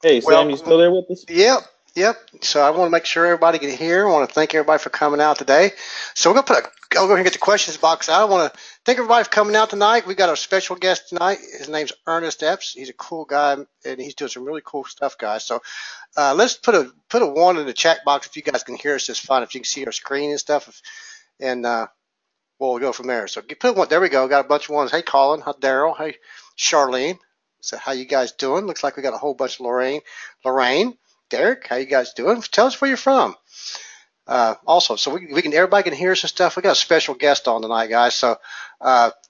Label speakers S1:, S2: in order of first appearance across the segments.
S1: Hey, Sam, you
S2: Well,
S1: still there with us?
S2: yep, yep. So I want to make sure everybody can hear. I want to thank everybody for coming out today. So we're gonna I'll go ahead and get the questions box out. I want to thank everybody for coming out tonight. We got our special guest tonight. His name's Ernest Epps. He's a cool guy and he's doing some really cool stuff, guys. So let's put a one in the chat box if you guys can hear us just fine. If you can see our screen and stuff, and we'll go from there. So put one. There we go. Got a bunch of ones. Hey, Colin. Hi, Daryl. Hey, Charlene. So how you guys doing? Looks like we got a whole bunch of Lorraine, Derek. How you guys doing? Tell us where you're from. Also, so we can everybody can hear us and stuff. We got a special guest on tonight, guys. So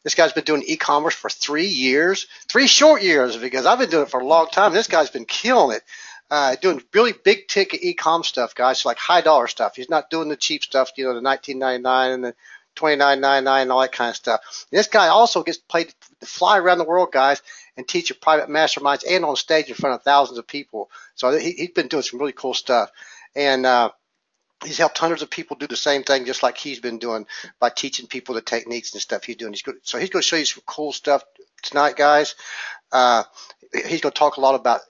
S2: this guy's been doing e-commerce for 3 years, 3 short years because I've been doing it for a long time. This guy's been killing it. Doing really big ticket e-com stuff, guys, so like high dollar stuff. He's not doing the cheap stuff, the 19.99 and the 29.99 and all that kind of stuff. And this guy also gets paid to fly around the world, guys, and teach at private masterminds and on stage in front of thousands of people. So he's been doing some really cool stuff. And he's helped hundreds of people do the same thing just like he's been doing by teaching people the techniques and stuff he's doing. So he's going to show you some cool stuff tonight, guys. Uh, he's going to talk a lot about,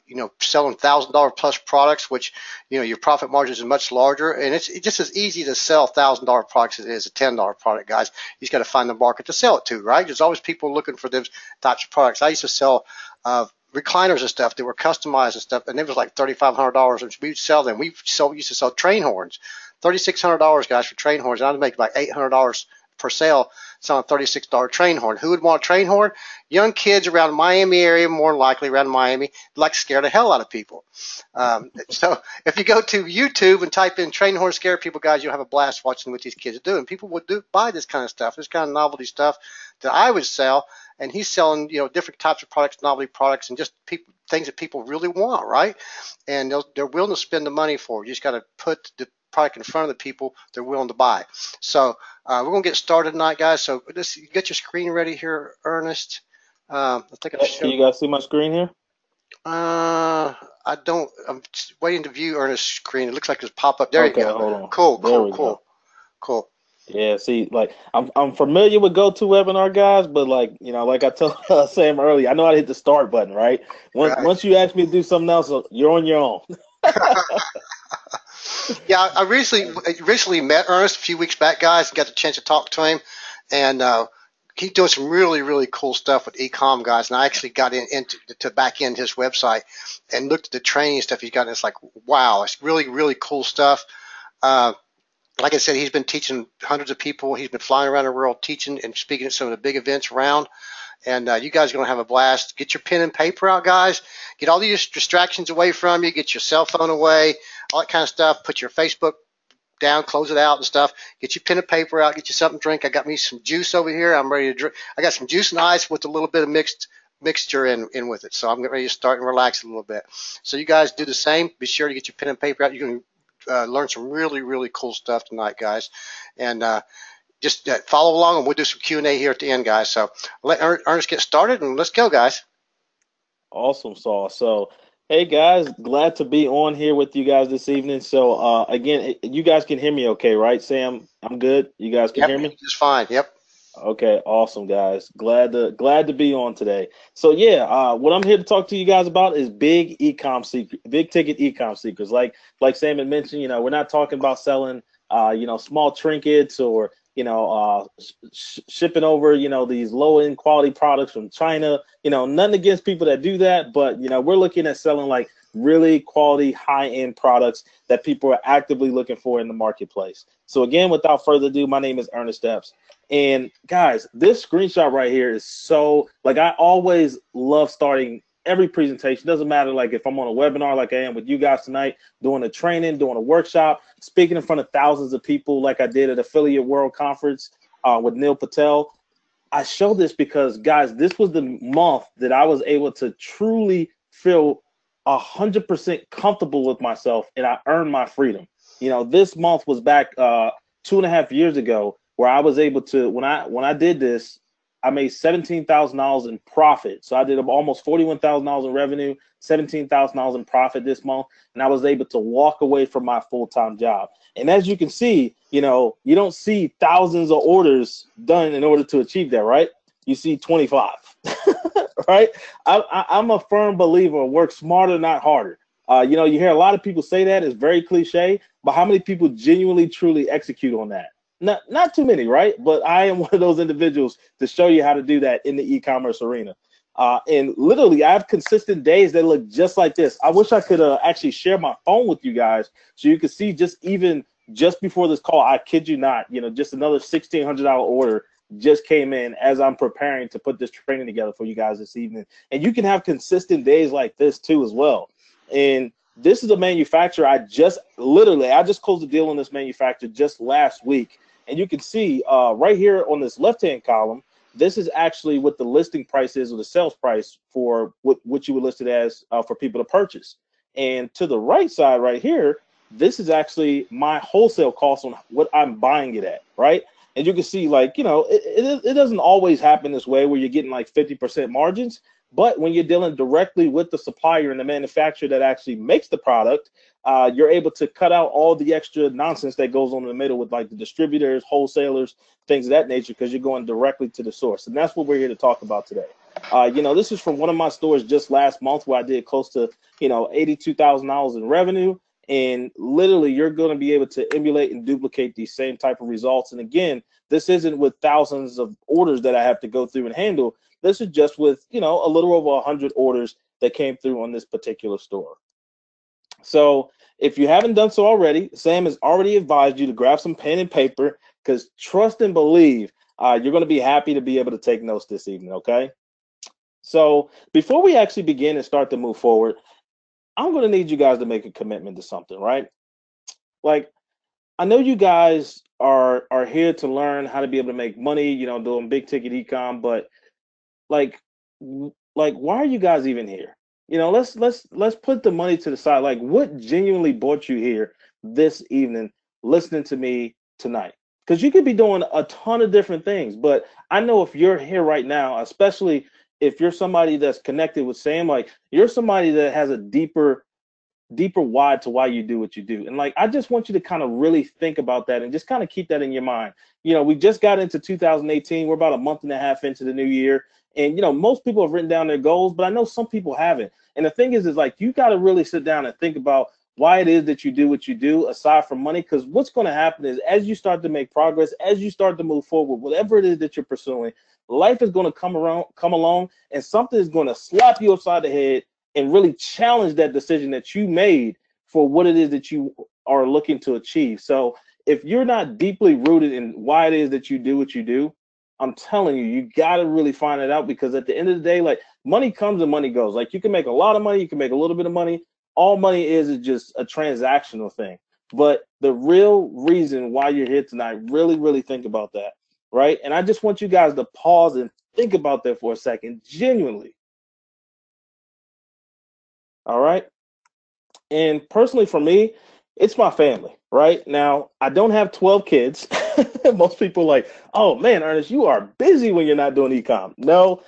S2: selling $1,000 plus products, which, your profit margins are much larger. And it's just as easy to sell $1,000 products as it is a $10 product, guys. He's got to find the market to sell it to, right? There's always people looking for those types of products. I used to sell recliners and stuff that were customized and stuff, and it was like $3,500, and we'd sell them. Used to sell train horns, $3,600, guys, for train horns, and I'd make about $800 per sale selling a $36 train horn. Who would want a train horn? Young kids around the Miami area, more than likely around Miami, like scare the hell out of people. So if you go to YouTube and type in train horn scare people, guys, you'll have a blast watching what these kids are doing. People would buy this kind of stuff, this kind of novelty stuff that I would sell, and he's selling, different types of products, novelty products, and just things that people really want, right? And they're willing to spend the money for. You just got to put the product in front of the people they're willing to buy. So we're going to get started tonight, guys. So get your screen ready here, Ernest. I think I'll
S1: Can
S2: show.
S1: you guys see my screen here?
S2: I don't. I'm just waiting to view Ernest's screen. It looks like it's pop up. There you
S1: Okay,
S2: go.
S1: hold on.
S2: Cool,
S1: There
S2: cool,
S1: we go.
S2: cool, cool.
S1: Yeah, see, like I'm familiar with GoToWebinar, guys, but like I told Sam earlier, I know how to hit the start button, right?
S2: Right.
S1: Once you ask me to do something else, you're on your own.
S2: Yeah, I recently met Ernest a few weeks back, guys, and got the chance to talk to him, and he's doing some really, really cool stuff with Ecom, guys. And I actually got into to back in his website and looked at the training stuff he's got, and it's like, wow, it's really, really cool stuff. Uh, like I said, he's been teaching hundreds of people. He's been flying around the world teaching and speaking at some of the big events around. And you guys are going to have a blast. Get your pen and paper out, guys. Get all these distractions away from you. Get your cell phone away, all that kind of stuff. Put your Facebook down, close it out and stuff. Get your pen and paper out. Get you something to drink. I got me some juice over here. I'm ready to drink. I got some juice and ice with a little bit of mixture in with it. So I'm ready to start and relax a little bit. So you guys do the same. Be sure to get your pen and paper out. You're going to learn some really, really cool stuff tonight, guys. And just follow along, and we'll do some Q&A here at the end, guys. So let Ernest get started, and let's go, guys.
S1: Awesome sauce. So, hey guys, glad to be on here with you guys this evening. So, again, you guys can hear me okay, right, Sam? I'm good. You guys can
S2: Yep,
S1: hear me?
S2: just fine. Yep.
S1: Okay, awesome guys. Glad to be on today. So yeah, what I'm here to talk to you guys about is big ticket ecom secrets. Like Sam had mentioned, we're not talking about selling small trinkets or shipping over these low end quality products from China. Nothing against people that do that, but we're looking at selling like really quality high end products that people are actively looking for in the marketplace. So again, without further ado, my name is Ernest Epps. And guys, this screenshot right here is so, like, I always love starting every presentation. Doesn't matter, like, if I'm on a webinar like I am with you guys tonight, doing a training, doing a workshop, speaking in front of thousands of people like I did at Affiliate World Conference with Neil Patel. I show this because, guys, this was the month that I was able to truly feel 100% comfortable with myself, and I earned my freedom. This month was back 2.5 years ago, where I was able to, when I did this, I made $17,000 in profit. So I did almost $41,000 in revenue, $17,000 in profit this month, and I was able to walk away from my full-time job. And as you can see, you don't see thousands of orders done in order to achieve that, right? You see 25, right? I'm a firm believer, work smarter, not harder. You know, you hear a lot of people say that, it's very cliche, but how many people genuinely, truly execute on that? Not too many, right? But I am one of those individuals to show you how to do that in the e-commerce arena. And literally, I have consistent days that look just like this. I wish I could actually share my phone with you guys so you could see just before this call, I kid you not, you know, just another $1,600 order just came in as I'm preparing to put this training together for you guys this evening. And you can have consistent days like this too as well. And this is a manufacturer I just closed the deal on this manufacturer just last week. And you can see right here on this left-hand column, this is actually what the listing price is or the sales price for what you would list it as for people to purchase. And to the right side right here, this is actually my wholesale cost on what I'm buying it at, right? And you can see, like, you know, it doesn't always happen this way where you're getting like 50% margins. But when you're dealing directly with the supplier and the manufacturer that actually makes the product, you're able to cut out all the extra nonsense that goes on in the middle with like the distributors, wholesalers, things of that nature, because you're going directly to the source. And that's what we're here to talk about today. You know, this is from one of my stores just last month where I did close to, you know, $82,000 in revenue. And literally, you're going to be able to emulate and duplicate these same type of results. And again, this isn't with thousands of orders that I have to go through and handle. This is just with, you know, a little over 100 orders that came through on this particular store. So if you haven't done so already, Sam has already advised you to grab some pen and paper because trust and believe you're going to be happy to be able to take notes this evening, okay? So before we actually begin and start to move forward, I'm going to need you guys to make a commitment to something, right? Like, I know you guys are here to learn how to be able to make money, you know, doing big ticket ecom, but like why are you guys even here? You know, let's put the money to the side. Like, what genuinely brought you here this evening listening to me tonight? Because you could be doing a ton of different things, but I know if you're here right now, especially if you're somebody that's connected with Sam, like you're somebody that has a deeper why to why you do what you do. And like, I just want you to kind of really think about that and just kind of keep that in your mind. You know, we just got into 2018. We're about a month and a half into the new year. And, you know, most people have written down their goals, but I know some people haven't. And the thing is like, you got to really sit down and think about why it is that you do what you do aside from money. Because what's going to happen is as you start to make progress, as you start to move forward, whatever it is that you're pursuing, life is going to come along, and something is going to slap you upside the head and really challenge that decision that you made for what it is that you are looking to achieve. So if you're not deeply rooted in why it is that you do what you do, I'm telling you, you got to really find it out, because at the end of the day, like, money comes and money goes. Like, you can make a lot of money, you can make a little bit of money. All money is just a transactional thing. But the real reason why you're here tonight, really, really think about that, right? And I just want you guys to pause and think about that for a second, genuinely. All right. And personally, for me, it's my family, right? Now, I don't have 12 kids. Most people are like, oh man, Ernest, you are busy when you're not doing ecom. No,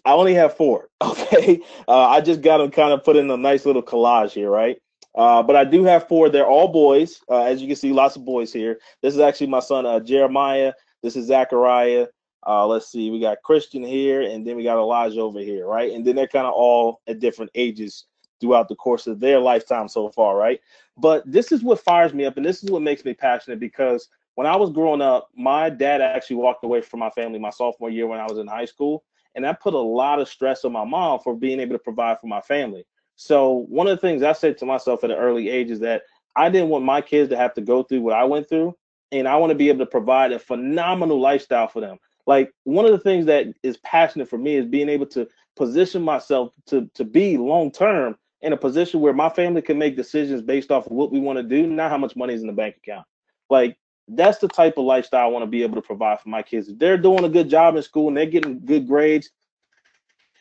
S1: I only have four. Okay. I just got them kind of put in a nice little collage here, right? But I do have four. They're all boys. As you can see, lots of boys here. This is actually my son, Jeremiah. This is Zachariah. Let's see, we got Christian here, and then we got Elijah over here, right? And then they're kind of all at different ages throughout the course of their lifetime so far, right? But this is what fires me up, and this is what makes me passionate, because when I was growing up, my dad actually walked away from my family my sophomore year when I was in high school, and that put a lot of stress on my mom for being able to provide for my family. So one of the things I said to myself at an early age is that I didn't want my kids to have to go through what I went through, and I want to be able to provide a phenomenal lifestyle for them. Like, one of the things that is passionate for me is being able to position myself to be long term in a position where my family can make decisions based off of what we want to do, not how much money is in the bank account. Like, that's the type of lifestyle I want to be able to provide for my kids. If they're doing a good job in school and they're getting good grades,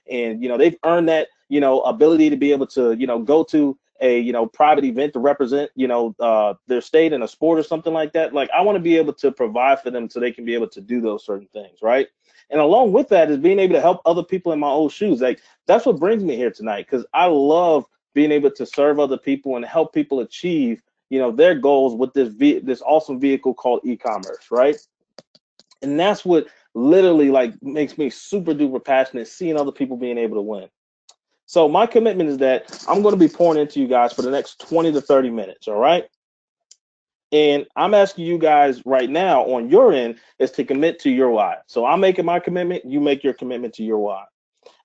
S1: and they've earned that ability to be able to go to a private event to represent their state in a sport or something like that. Like, I want to be able to provide for them so they can be able to do those certain things, right? And along with that is being able to help other people in my old shoes. Like, that's what brings me here tonight, because I love being able to serve other people and help people achieve their goals with this awesome vehicle called e-commerce, right? And that's what literally like makes me super duper passionate, seeing other people being able to win. So my commitment is that I'm going to be pouring into you guys for the next 20 to 30 minutes. All right. And I'm asking you guys right now on your end is to commit to your why. So I'm making my commitment. You make your commitment to your why.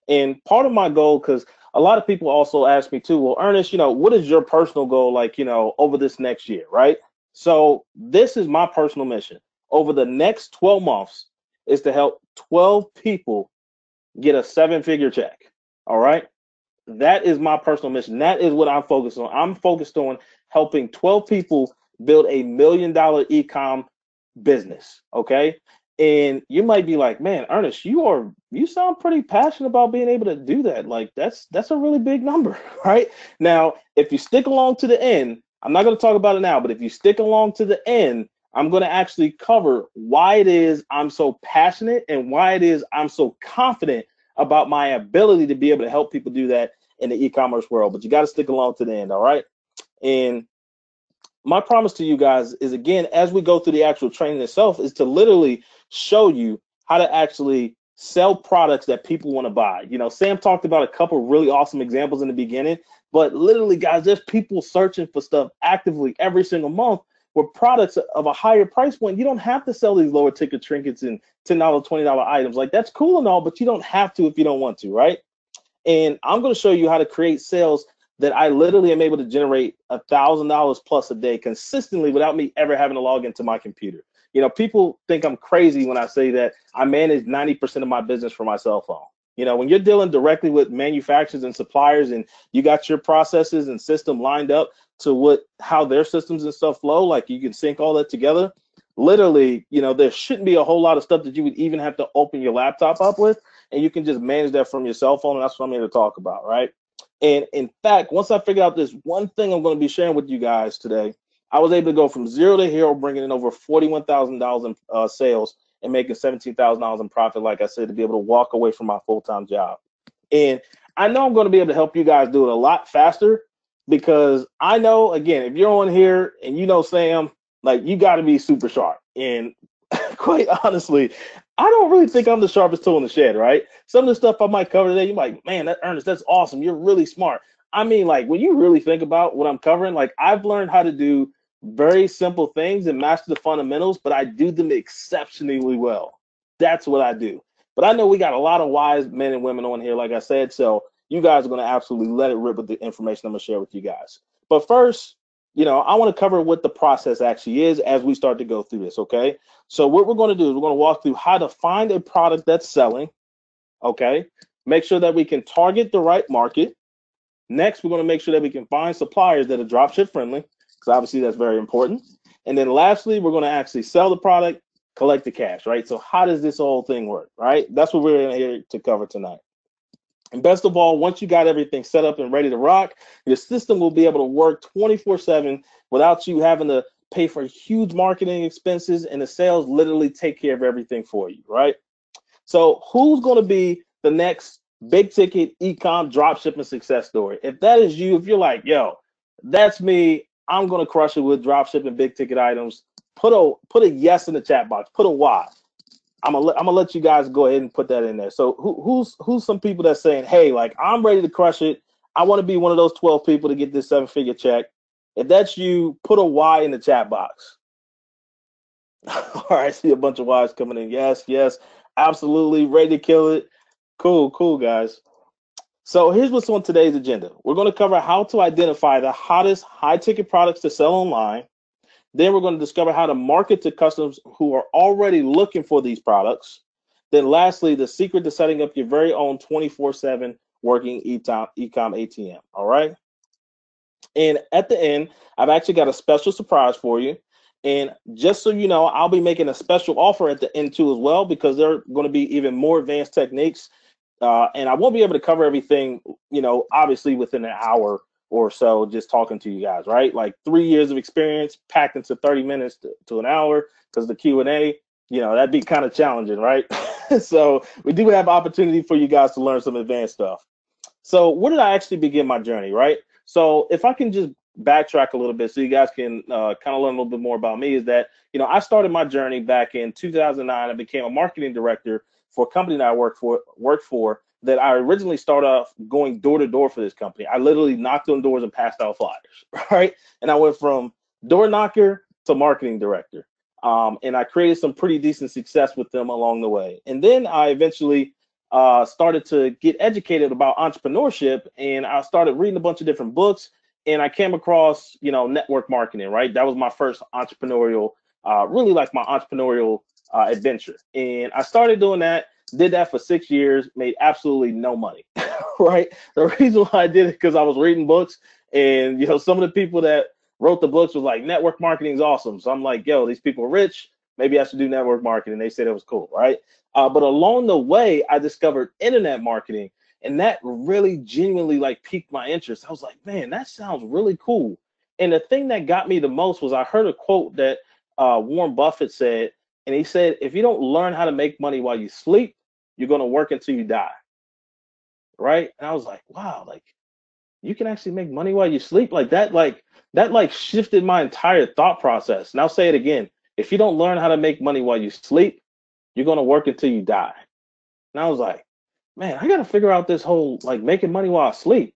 S1: And part of my goal, because a lot of people also ask me too, well, Ernest, what is your personal goal like, over this next year, right? So this is my personal mission. Over the next 12 months is to help 12 people get a 7-figure check. All right. That is my personal mission. That is what I'm focused on. I'm focused on helping 12 people build $1 million ecom business. Okay. And you might be like, man, Ernest, you sound pretty passionate about being able to do that. Like that's a really big number, right? Now, if you stick along to the end, I'm not going to talk about it now, but if you stick along to the end, I'm going to actually cover why it is I'm so passionate and why it is I'm so confident about my ability to be able to help people do that in the e-commerce world. But you got to stick along to the end, all right? And my promise to you guys is, again, as we go through the actual training itself, is to literally show you how to actually sell products that people want to buy. Sam talked about a couple of really awesome examples in the beginning, but literally, guys, there's people searching for stuff actively every single month with products of a higher price point. You don't have to sell these lower ticket trinkets and $10, $20 items. Like, that's cool and all, but you don't have to if you don't want to, right? And I'm going to show you how to create sales that I literally am able to generate $1,000 plus a day consistently without me ever having to log into my computer. People think I'm crazy when I say that I manage 90% of my business from my cell phone. When you're dealing directly with manufacturers and suppliers and you got your processes and system lined up to how their systems and stuff flow, like you can sync all that together. Literally, there shouldn't be a whole lot of stuff that you would even have to open your laptop up with, and you can just manage that from your cell phone. And that's what I'm here to talk about, right? And in fact, once I figured out this one thing I'm going to be sharing with you guys today, I was able to go from zero to hero, bringing in over $41,000 in sales and making $17,000 in profit, like I said, to be able to walk away from my full-time job. And I know I'm going to be able to help you guys do it a lot faster, because I know, again, if you're on here and Sam, like, you got to be super sharp. And quite honestly, I don't really think I'm the sharpest tool in the shed, right? Some of the stuff I might cover today, you're like, man, Ernest, that's awesome. You're really smart. I mean, like, when you really think about what I'm covering, like, I've learned how to do very simple things and master the fundamentals, but I do them exceptionally well. That's what I do. But I know we got a lot of wise men and women on here, like I said, so you guys are going to absolutely let it rip with the information I'm going to share with you guys. But first, I want to cover what the process actually is as we start to go through this, okay? So what we're going to do is we're going to walk through how to find a product that's selling, okay? Make sure that we can target the right market. Next, we're going to make sure that we can find suppliers that are dropship friendly, because obviously that's very important. And then lastly, we're going to actually sell the product, collect the cash, right? So how does this whole thing work, right? That's what we're here to cover tonight. And best of all, once you got everything set up and ready to rock, your system will be able to work 24/7 without you having to pay for huge marketing expenses, and the sales literally take care of everything for you, right? So who's going to be the next big ticket e-com dropshipping success story? If that is you, if you're like, yo, that's me, I'm going to crush it with dropshipping big ticket items, put a yes in the chat box, put a Y. I'm gonna let you guys go ahead and put that in there. So who's some people that's saying, hey, like, I'm ready to crush it. I want to be one of those 12 people to get this 7-figure check. If that's you, put a Y in the chat box. All right, I see a bunch of Y's coming in. Yes, absolutely, ready to kill it. Cool, guys. So here's what's on today's agenda. We're going to cover how to identify the hottest high-ticket products to sell online. Then we're going to discover how to market to customers who are already looking for these products. Then lastly, the secret to setting up your very own 24/7 working ecom ATM. All right. And at the end, I've actually got a special surprise for you. And just so you know, I'll be making a special offer at the end too as well, because there are going to be even more advanced techniques. And I won't be able to cover everything, obviously within an hour or so, just talking to you guys, right? Like 3 years of experience packed into 30 minutes to an hour, because the Q&A, that'd be kind of challenging, right? So we do have opportunity for you guys to learn some advanced stuff. So where did I actually begin my journey, right? So if I can just backtrack a little bit so you guys can kind of learn a little bit more about me, is that, I started my journey back in 2009. I became a marketing director for a company that I worked for that I originally started off going door to door for this company. I literally knocked on doors and passed out flyers, right? And I went from door knocker to marketing director. And I created some pretty decent success with them along the way. And then I eventually started to get educated about entrepreneurship, and I started reading a bunch of different books, and I came across, network marketing, right? That was my first entrepreneurial, really like my entrepreneurial adventure. And I started doing that, did that for 6 years, made absolutely no money, right? The reason why I did it because I was reading books, and, some of the people that wrote the books was like, network marketing is awesome. So I'm like, yo, these people are rich. Maybe I should do network marketing. They said it was cool, right? But along the way, I discovered internet marketing, and that really genuinely like piqued my interest. I was like, man, that sounds really cool. And the thing that got me the most was I heard a quote that Warren Buffett said, and he said, if you don't learn how to make money while you sleep, you're going to work until you die, right? And I was like, wow, like you can actually make money while you sleep, like that shifted my entire thought process. And I'll say it again, if you don't learn how to make money while you sleep, you're going to work until you die. And I was like, man, I got to figure out this whole like making money while I sleep.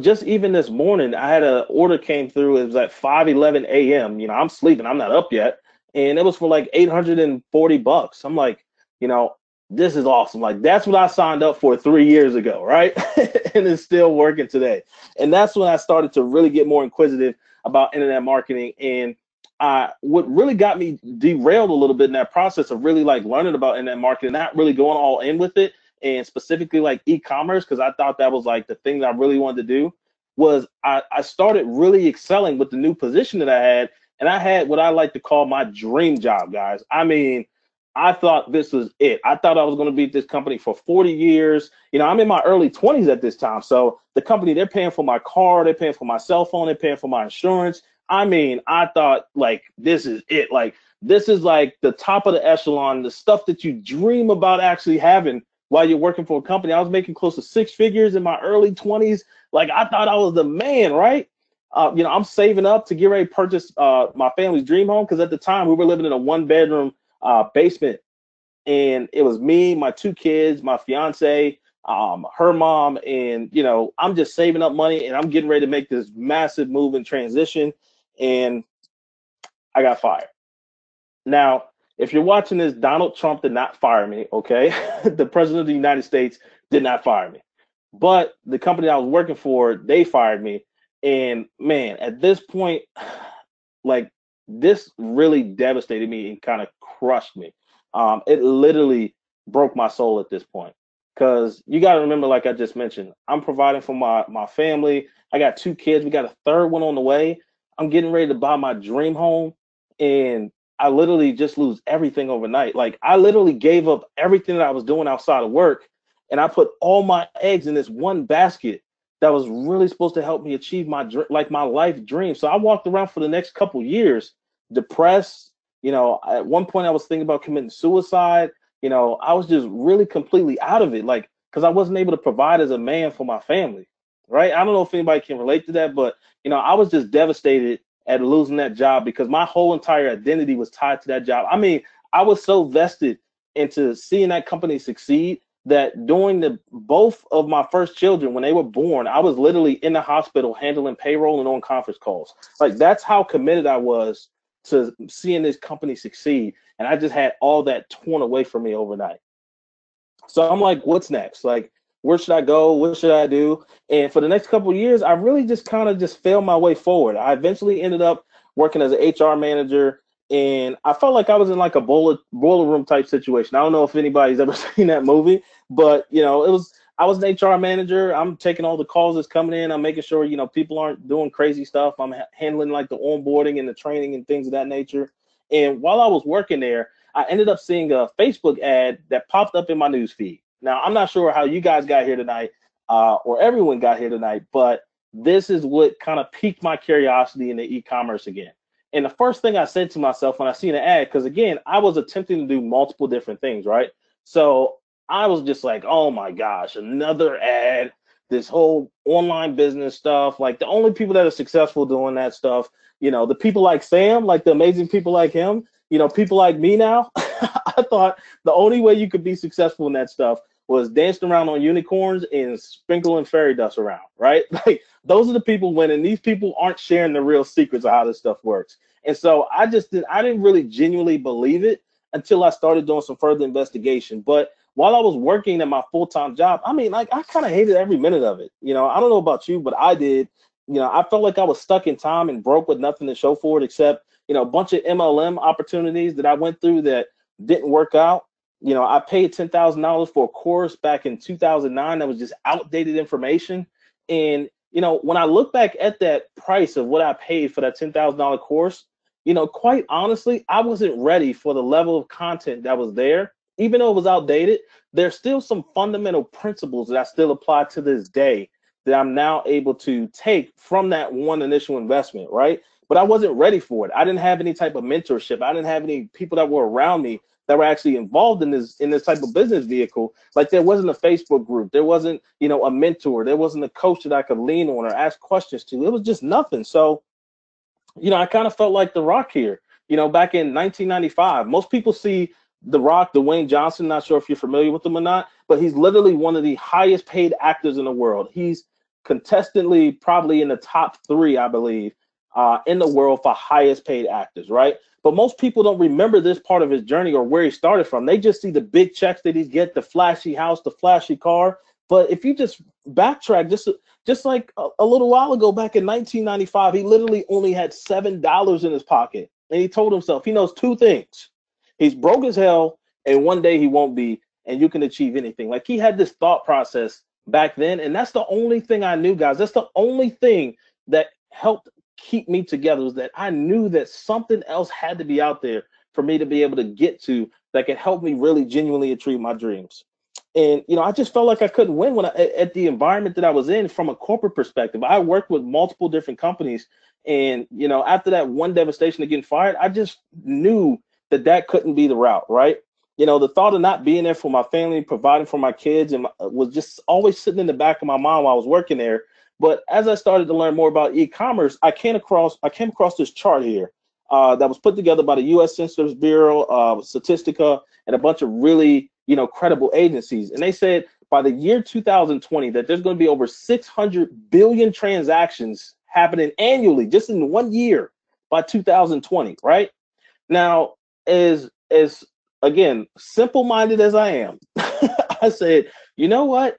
S1: Just even this morning, I had an order came through. It was at 5:11 a.m. I'm sleeping. I'm not up yet. And it was for like $840. I'm like, this is awesome. Like, that's what I signed up for 3 years ago, right? And it's still working today. And that's when I started to really get more inquisitive about internet marketing. And what really got me derailed a little bit in that process of really like learning about internet marketing, not really going all in with it, and specifically like e-commerce, because I thought that was like the thing that I really wanted to do, was I started really excelling with the new position that I had. And I had what I like to call my dream job, guys. I mean, I thought this was it. I thought I was going to be at this company for 40 years. I'm in my early 20s at this time. So the company, they're paying for my car, they're paying for my cell phone, they're paying for my insurance. I mean, I thought like this is it. Like this is like the top of the echelon, the stuff that you dream about actually having while you're working for a company. I was making close to 6 figures in my early 20s. Like I thought I was the man, right? I'm saving up to get ready to purchase my family's dream home, because at the time we were living in a 1-bedroom basement, and it was me, my 2 kids, my fiance, her mom, and I'm just saving up money, and I'm getting ready to make this massive move and transition, and I got fired. Now, if you're watching this, Donald Trump did not fire me, okay? The president of the United States did not fire me, but the company I was working for, they fired me. And man, at this point, like this really devastated me and kind of crushed me. It literally broke my soul at this point, because you got to remember, like I just mentioned, I'm providing for my family. I got 2 kids. We got a 3rd one on the way. I'm getting ready to buy my dream home, and I literally just lose everything overnight. Like I literally gave up everything that I was doing outside of work, and I put all my eggs in this one basket that was really supposed to help me achieve my my life dream. So I walked around for the next couple years depressed. At one point I was thinking about committing suicide. I was just really completely out of it, like because I wasn't able to provide as a man for my family, right? I don't know if anybody can relate to that, but I was just devastated at losing that job, because my whole entire identity was tied to that job. I mean, I was so vested into seeing that company succeed that during both of my first children, when they were born, I was literally in the hospital handling payroll and on conference calls. Like that's how committed I was to seeing this company succeed. And I just had all that torn away from me overnight. So I'm like, what's next? Like, where should I go? What should I do? And for the next couple of years, I really just kind of just failed my way forward. I eventually ended up working as an HR manager, and I felt like I was in like a boiler room type situation. I don't know if anybody's ever seen that movie, but I was an HR manager. I'm taking all the calls that's coming in. I'm making sure people aren't doing crazy stuff. I'm handling like the onboarding and the training and things of that nature. And while I was working there, I ended up seeing a Facebook ad that popped up in my news feed. Now, I'm not sure how you guys got here tonight, or everyone got here tonight, but this is what kind of piqued my curiosity into e-commerce again. And the first thing I said to myself when I seen an ad, because again, I was attempting to do multiple different things, right? So I was just like, oh my gosh, another ad, this whole online business stuff. Like the only people that are successful doing that stuff, the people like Sam, like the amazing people like him, people like me now. I thought the only way you could be successful in that stuff was dancing around on unicorns and sprinkling fairy dust around, right? Like those are the people winning. These people aren't sharing the real secrets of how this stuff works. And so I didn't really genuinely believe it until I started doing some further investigation. But while I was working at my full-time job, I mean, like I kind of hated every minute of it. You know, I don't know about you, but I did. You know, I felt like I was stuck in time and broke with nothing to show for it except, you know, a bunch of MLM opportunities that I went through that didn't work out. You know, I paid $10,000 for a course back in 2009 that was just outdated information. And, you know, when I look back at that price of what I paid for that $10,000 course, you know, quite honestly, I wasn't ready for the level of content that was there. Even though it was outdated, there's still some fundamental principles that I still apply to this day that I'm now able to take from that one initial investment, right? But I wasn't ready for it. I didn't have any type of mentorship. I didn't have any people that were around me that were actually involved in this type of business vehicle. Like there wasn't a Facebook group. There wasn't, you know, a mentor. There wasn't a coach that I could lean on or ask questions to. It was just nothing. So, you know, I kind of felt like The Rock here. You know, back in 1995, most people see The Rock, Dwayne Johnson. Not sure if you're familiar with him or not, but he's literally one of the highest paid actors in the world. He's contestantly probably in the top 3, I believe, in the world for highest paid actors, right? But most people don't remember this part of his journey or where he started from. They just see the big checks that he get, the flashy house, the flashy car. But if you just backtrack, just like a little while ago, back in 1995, he literally only had $7 in his pocket. And he told himself he knows 2 things. He's broke as hell, and one day he won't be, and you can achieve anything. Like he had this thought process back then, and that's the only thing I knew, guys. That's the only thing that helped keep me together, was that I knew that something else had to be out there for me to be able to get to that could help me really genuinely achieve my dreams. And you know, I just felt like I couldn't win when at the environment that I was in from a corporate perspective. I worked with multiple different companies, and you know, after that one devastation of getting fired, I just knew that that couldn't be the route, right? You know, the thought of not being there for my family, providing for my kids, and was just always sitting in the back of my mind while I was working there. But as I started to learn more about e-commerce, I came across this chart here that was put together by the U.S. Census Bureau, Statistica, and a bunch of really, you know, credible agencies. And they said by the year 2020 that there's going to be over 600 billion transactions happening annually just in 1 year by 2020, right? Now, as again, simple-minded as I am, I said, you know what?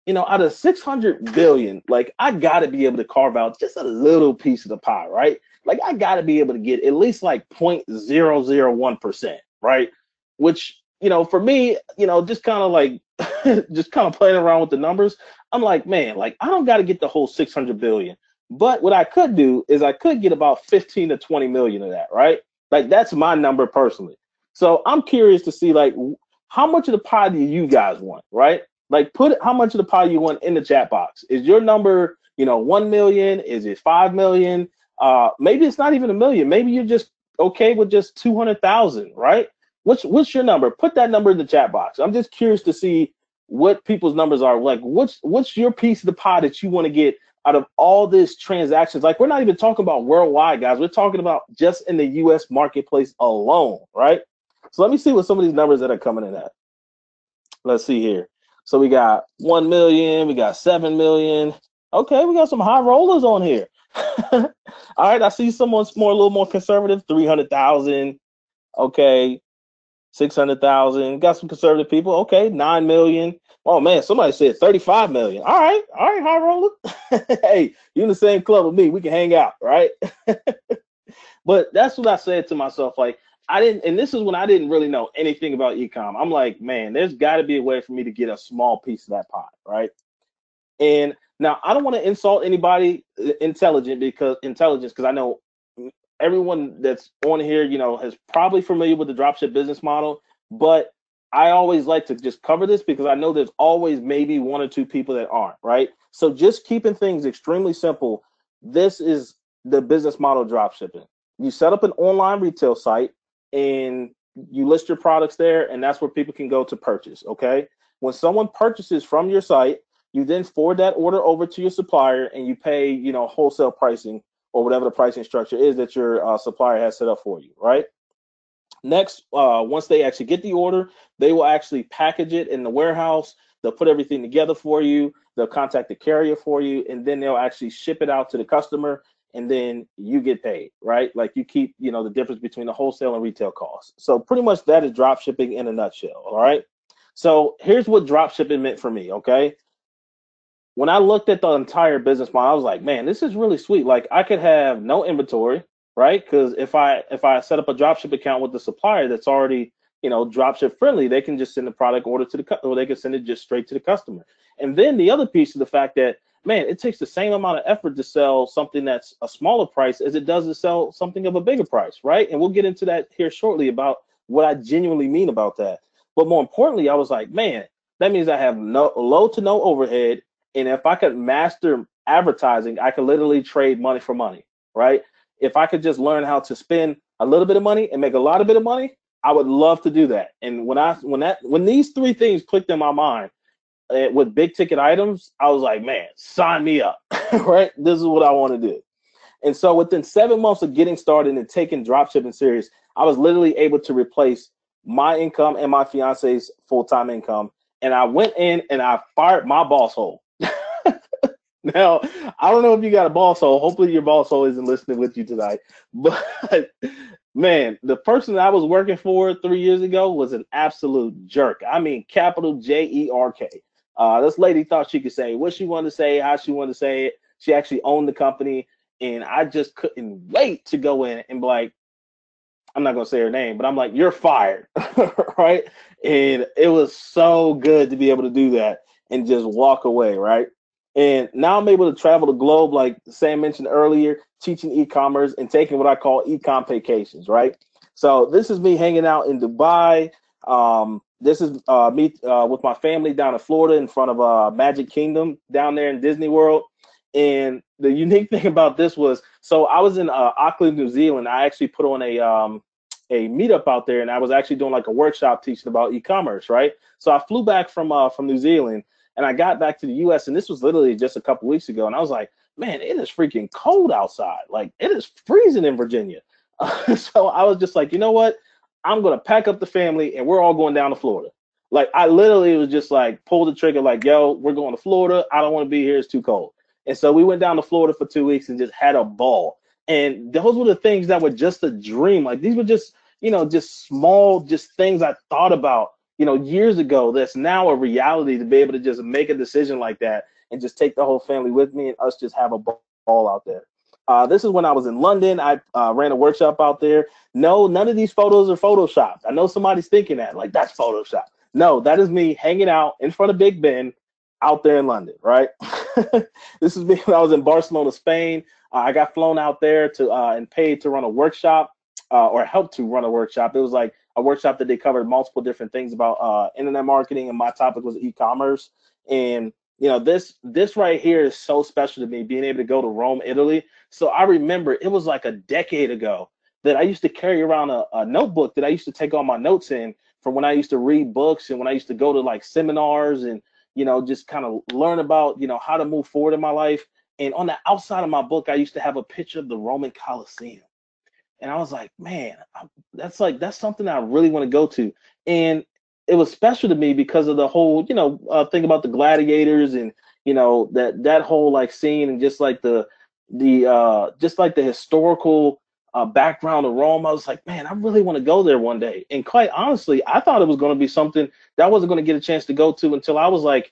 S1: You know, out of 600 billion, like I got to be able to carve out just a little piece of the pie, right? Like I got to be able to get at least like 0.001%, right? Which, you know, for me, you know, just kind of like just kind of playing around with the numbers, I'm like, man, like I don't got to get the whole 600 billion. But what I could do is I could get about 15 to 20 million of that, right? Like that's my number personally. So I'm curious to see like how much of the pie do you guys want, right? Like put how much of the pie you want in the chat box. Is your number, you know, 1 million? Is it 5 million? Maybe it's not even a million. Maybe you're just okay with just 200,000, right? What's your number? Put that number in the chat box. I'm just curious to see what people's numbers are. Like what's your piece of the pie that you want to get out of all these transactions? Like we're not even talking about worldwide, guys. We're talking about just in the US marketplace alone, right? So let me see what some of these numbers that are coming in at. Let's see here. So we got 1 million, we got 7 million. Okay, we got some high rollers on here. All right, I see someone's a little more conservative, 300,000. Okay, 600,000. Got some conservative people. Okay, 9 million. Oh man, somebody said 35 million. All right, high roller. Hey, you in the same club with me. We can hang out, right? But that's what I said to myself. Like, I didn't, and this is when I didn't really know anything about ecom. I'm like, man, there's got to be a way for me to get a small piece of that pie, right? And now I don't want to insult anybody intelligence because I know everyone that's on here, you know, is probably familiar with the dropship business model. But I always like to just cover this because I know there's always maybe 1 or 2 people that aren't, right? So just keeping things extremely simple. This is the business model of dropshipping. You set up an online retail site and you list your products there, and that's where people can go to purchase. Okay. When someone purchases from your site, you then forward that order over to your supplier and you pay, you know, wholesale pricing or whatever the pricing structure is that your supplier has set up for you, right? Next, once they actually get the order, they will actually package it in the warehouse. They'll put everything together for you. They'll contact the carrier for you, and then they'll actually ship it out to the customer, and then you get paid, right? Like you keep, the difference between the wholesale and retail costs. So pretty much that is drop shipping in a nutshell, all right? So here's what drop shipping meant for me, okay? When I looked at the entire business model, I was like, man, this is really sweet. Like I could have no inventory, right? Because if I set up a dropship account with the supplier that's already, dropship friendly, they can just send the product order to or they can send it just straight to the customer. And then the other piece of the fact that, man, it takes the same amount of effort to sell something that's a smaller price as it does to sell something of a bigger price, right? And we'll get into that here shortly about what I genuinely mean about that. But more importantly, I was like, man, that means I have no low to no overhead. And if I could master advertising, I could literally trade money for money, right? If I could just learn how to spend a little bit of money and make a lot of bit of money, I would love to do that. And when these three things clicked in my mind with big ticket items, I was like, man, sign me up, right? This is what I want to do. And so within 7 months of getting started and taking dropshipping serious, I was literally able to replace my income and my fiance's full-time income. And I went in and I fired my boss hole. Now, I don't know if you got a boss hole. Hopefully your boss hole isn't listening with you tonight. But man, the person that I was working for 3 years ago was an absolute jerk. I mean, capital Jerk. This lady thought she could say what she wanted to say, how she wanted to say it. She actually owned the company, and I just couldn't wait to go in and be like, I'm not going to say her name, but I'm like, you're fired, right? And it was so good to be able to do that and just walk away, right? And now I'm able to travel the globe, like Sam mentioned earlier, teaching e-commerce and taking what I call ecom vacations, right? So this is me hanging out in Dubai. This is me with my family down in Florida in front of Magic Kingdom down there in Disney World. And the unique thing about this was, so I was in Auckland, New Zealand. I actually put on a meetup out there, and I was actually doing like a workshop teaching about e-commerce, right? So I flew back from New Zealand, and I got back to the U.S., and this was literally just a couple weeks ago, and I was like, man, it is freaking cold outside. Like, it is freezing in Virginia. So I was just like, you know what? I'm going to pack up the family, and we're all going down to Florida. Like, I literally was just like, pull the trigger, like, yo, we're going to Florida. I don't want to be here. It's too cold. And so we went down to Florida for 2 weeks and just had a ball. And those were the things that were just a dream. Like, these were just, just small, just things I thought about, years ago that's now a reality to be able to just make a decision like that and just take the whole family with me and us just have a ball out there. This is when I was in London. I ran a workshop out there. No, none of these photos are Photoshopped. I know somebody's thinking that, like, that's Photoshop. No, that is me hanging out in front of Big Ben out there in London, right? This is me when I was in Barcelona, Spain. I got flown out there to and paid to run a workshop or help to run a workshop. It was like a workshop that they covered multiple different things about internet marketing, and my topic was e-commerce. And this right here is so special to me, being able to go to Rome, Italy. So I remember it was like a decade ago that I used to carry around a notebook that I used to take all my notes in from when I used to read books and when I used to go to like seminars and just kind of learn about how to move forward in my life. And on the outside of my book, I used to have a picture of the Roman Colosseum. And I was like, man, that's something I really want to go to. And it was special to me because of the whole, thing about the gladiators and, that whole like scene and just like the historical background of Rome. I was like, man, I really want to go there one day. And quite honestly, I thought it was going to be something that I wasn't going to get a chance to go to until I was like,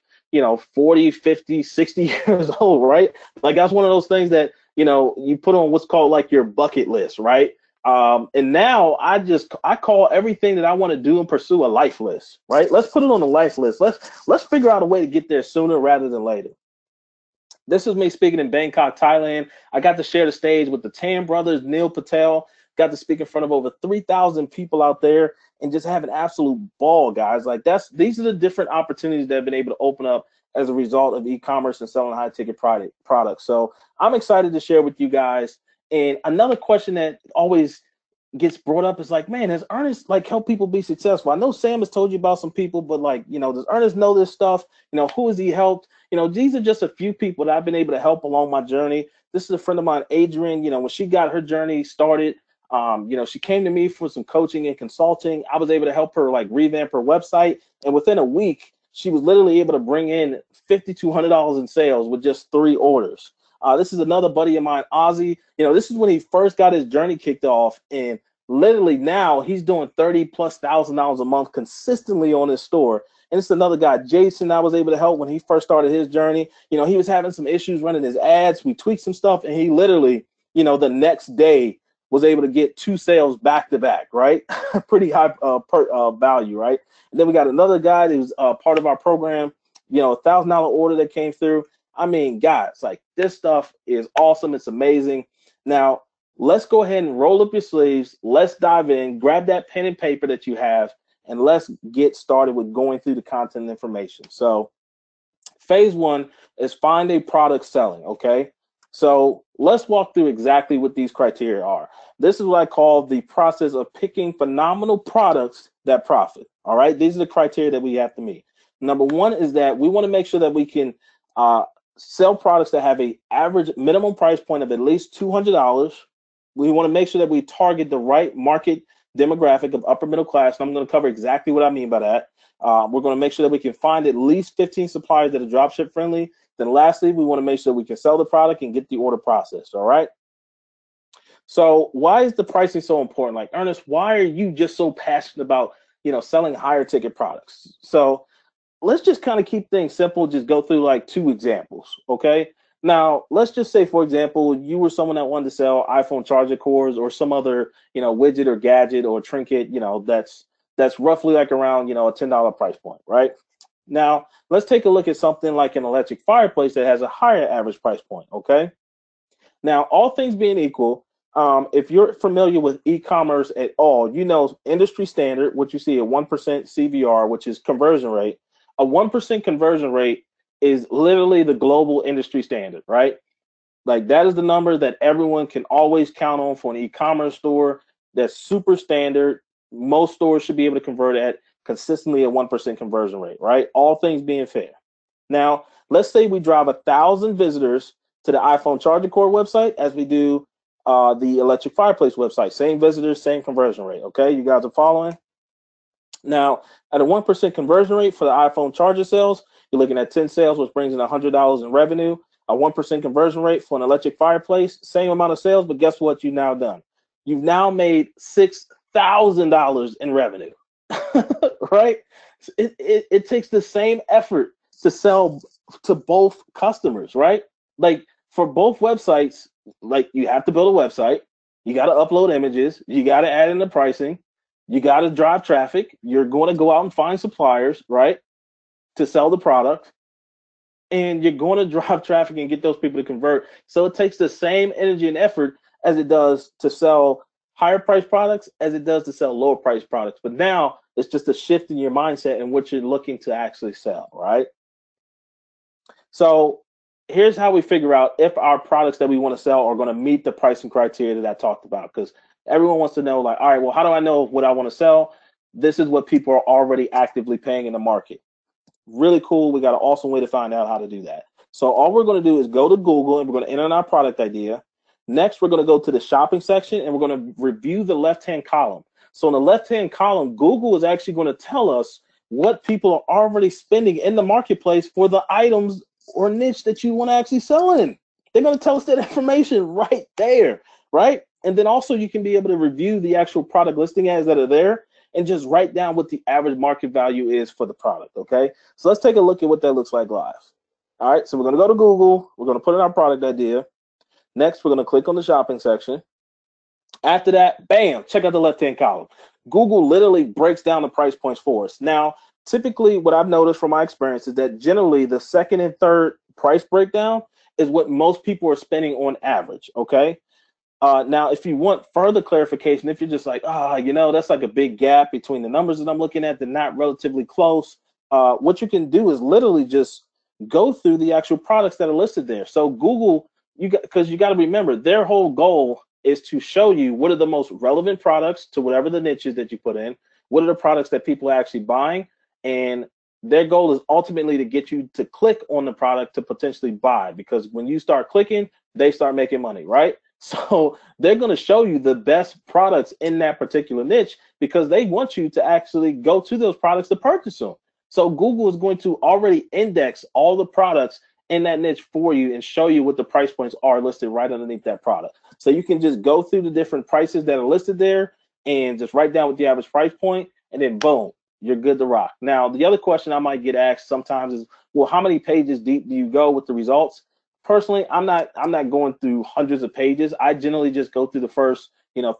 S1: 40, 50, 60 years old, right? Like that's one of those things that, you put on what's called like your bucket list, right? And now I call everything that I want to do and pursue a life list, right? Let's put it on the life list. Let's figure out a way to get there sooner rather than later. This is me speaking in Bangkok, Thailand. I got to share the stage with the Tan brothers, Neil Patel. Got to speak in front of over 3,000 people out there and just have an absolute ball, guys. Like these are the different opportunities that have been able to open up as a result of e-commerce and selling high-ticket products. So I'm excited to share with you guys. And another question that always gets brought up is like, man, has Ernest like helped people be successful? I know Sam has told you about some people, but like, does Ernest know this stuff? Who has he helped? These are just a few people that I've been able to help along my journey. This is a friend of mine, Adrian. When she got her journey started, she came to me for some coaching and consulting. I was able to help her like revamp her website, and within a week, she was literally able to bring in $5,200 in sales with just 3 orders. This is another buddy of mine, Ozzy. This is when he first got his journey kicked off, and literally now he's doing $30,000+ a month consistently on his store. And it's another guy, Jason, I was able to help when he first started his journey. He was having some issues running his ads. We tweaked some stuff, and he literally, the next day was able to get 2 sales back to back, right? Pretty high value, right? And then we got another guy who's part of our program, $1,000 order that came through. I mean, guys, like, this stuff is awesome. It's amazing. Now, let's go ahead and roll up your sleeves. Let's dive in, grab that pen and paper that you have, and let's get started with going through the content information. So phase 1 is find a product selling, okay? So let's walk through exactly what these criteria are. This is what I call the process of picking phenomenal products that profit, all right? These are the criteria that we have to meet. Number 1 is that we want to make sure that we can sell products that have a average minimum price point of at least $200. We want to make sure that we target the right market demographic of upper middle class, and I'm going to cover exactly what I mean by that. We're going to make sure that we can find at least 15 suppliers that are dropship friendly. Then lastly, we want to make sure we can sell the product and get the order processed, all right? So why is the pricing so important? Like, Ernest, why are you just so passionate about, selling higher ticket products? So let's just kind of keep things simple, just go through like 2 examples, okay? Now, let's just say, for example, you were someone that wanted to sell iPhone charger cords or some other, widget or gadget or trinket, that's roughly like around, a $10 price point, right? Now, let's take a look at something like an electric fireplace that has a higher average price point, okay? Now, all things being equal, if you're familiar with e-commerce at all, industry standard, what you see at 1% CVR, which is conversion rate. A 1% conversion rate is literally the global industry standard, right? Like, that is the number that everyone can always count on for an e-commerce store. That's super standard. Most stores should be able to convert at consistently a 1% conversion rate, right? All things being fair. Now, let's say we drive 1,000 visitors to the iPhone charger cord website as we do the electric fireplace website. Same visitors, same conversion rate, okay? You guys are following? Now, at a 1% conversion rate for the iPhone charger sales, you're looking at 10 sales, which brings in $100 in revenue. A 1% conversion rate for an electric fireplace, same amount of sales, but guess what you've now done? You've now made $6,000 in revenue, right? It takes the same effort to sell to both customers, right? Like, for both websites, like, you have to build a website, you got to upload images, you got to add in the pricing, you got to drive traffic. You're going to go out and find suppliers, right, to sell the product. And you're going to drive traffic and get those people to convert. So it takes the same energy and effort as it does to sell higher price products as it does to sell lower price products. But now it's just a shift in your mindset and what you're looking to actually sell, right? So here's how we figure out if our products that we want to sell are going to meet the pricing criteria that I talked about, because everyone wants to know, like, all right, well, how do I know what I want to sell? This is what people are already actively paying in the market. Really cool. We got an awesome way to find out how to do that. So all we're going to do is go to Google and we're going to enter in our product idea. Next, we're going to go to the shopping section and we're going to review the left-hand column. So in the left-hand column, Google is actually going to tell us what people are already spending in the marketplace for the items or niche that you want to actually sell in. They're going to tell us that information right there, right? And then also you can be able to review the actual product listing ads that are there and just write down what the average market value is for the product, okay? So let's take a look at what that looks like live. All right, so we're going to go to Google. We're going to put in our product idea. Next, we're going to click on the shopping section. After that, bam, check out the left-hand column. Google literally breaks down the price points for us. Now, typically what I've noticed from my experience is that generally the second and third price breakdown is what most people are spending on average, okay? Now, if you want further clarification, if you're just like, that's like a big gap between the numbers that I'm looking at, they're not relatively close, what you can do is literally just go through the actual products that are listed there. So Google, because you got to remember, their whole goal is to show you what are the most relevant products to whatever the niche is that you put in, what are the products that people are actually buying, and their goal is ultimately to get you to click on the product to potentially buy, because when you start clicking, they start making money, right? So they're going to show you the best products in that particular niche because they want you to actually go to those products to purchase them. So Google is going to already index all the products in that niche for you and show you what the price points are listed right underneath that product. So you can just go through the different prices that are listed there and just write down what the average price point, and then boom, you're good to rock. Now, the other question I might get asked sometimes is, well, how many pages deep do you go with the results? Personally, I'm not going through hundreds of pages. I generally just go through the first,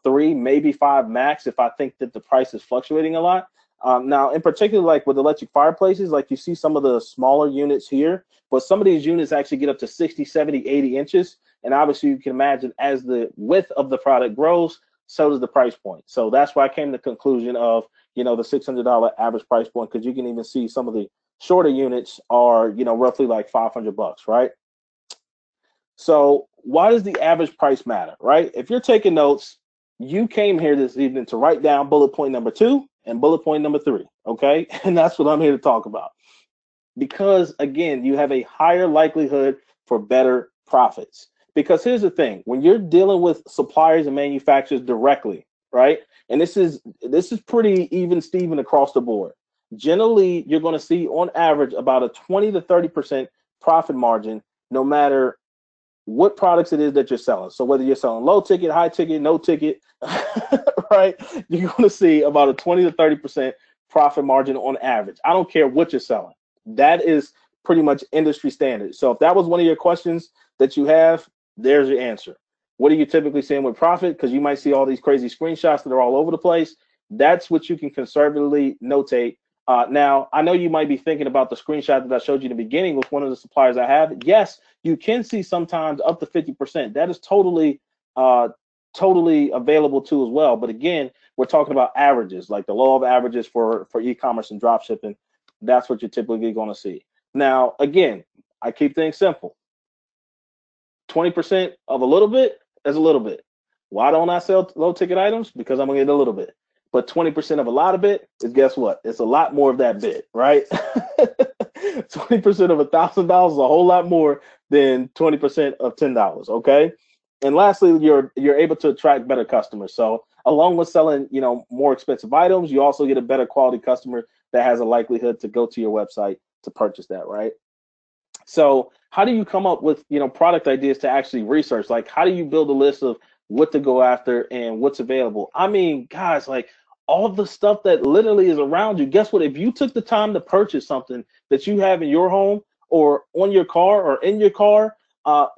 S1: 3, maybe 5 max if I think that the price is fluctuating a lot. Now, in particular, like with electric fireplaces, like you see some of the smaller units here, but some of these units actually get up to 60, 70, 80 inches. And obviously, you can imagine as the width of the product grows, so does the price point. So that's why I came to the conclusion of, the $600 average price point, because you can even see some of the shorter units are, roughly like $500, right? So why does the average price matter, right? If you're taking notes, you came here this evening to write down bullet point number 2 and bullet point number 3, okay? And that's what I'm here to talk about. Because again, you have a higher likelihood for better profits. Because here's the thing, when you're dealing with suppliers and manufacturers directly, right? And this is pretty even Steven across the board. Generally, you're going to see on average about a 20 to 30% profit margin, no matter what products it is that you're selling. So whether you're selling low ticket, high ticket, no ticket, right? You're going to see about a 20 to 30% profit margin on average. I don't care what you're selling. That is pretty much industry standard. So if that was one of your questions that you have, there's your answer. What are you typically seeing with profit? Because you might see all these crazy screenshots that are all over the place. That's what you can conservatively notate. Now, I know you might be thinking about the screenshot that I showed you in the beginning with one of the suppliers I have. Yes, you can see sometimes up to 50%. That is totally available too as well. But again, we're talking about averages, like the law of averages for e-commerce and drop shipping. That's what you're typically going to see. Now, again, I keep things simple. 20% of a little bit is a little bit. Why don't I sell low ticket items? Because I'm going to get a little bit. But 20% of a lot of bit is, guess what? It's a lot more of that bit, right? 20% of $1,000 is a whole lot more than 20% of $10, okay? And lastly, you're able to attract better customers. So along with selling, more expensive items, you also get a better quality customer that has a likelihood to go to your website to purchase that, right? So how do you come up with, product ideas to actually research? Like, how do you build a list of what to go after and what's available? I mean, guys, like all the stuff that literally is around you. Guess what? If you took the time to purchase something that you have in your home or on your car or in your car,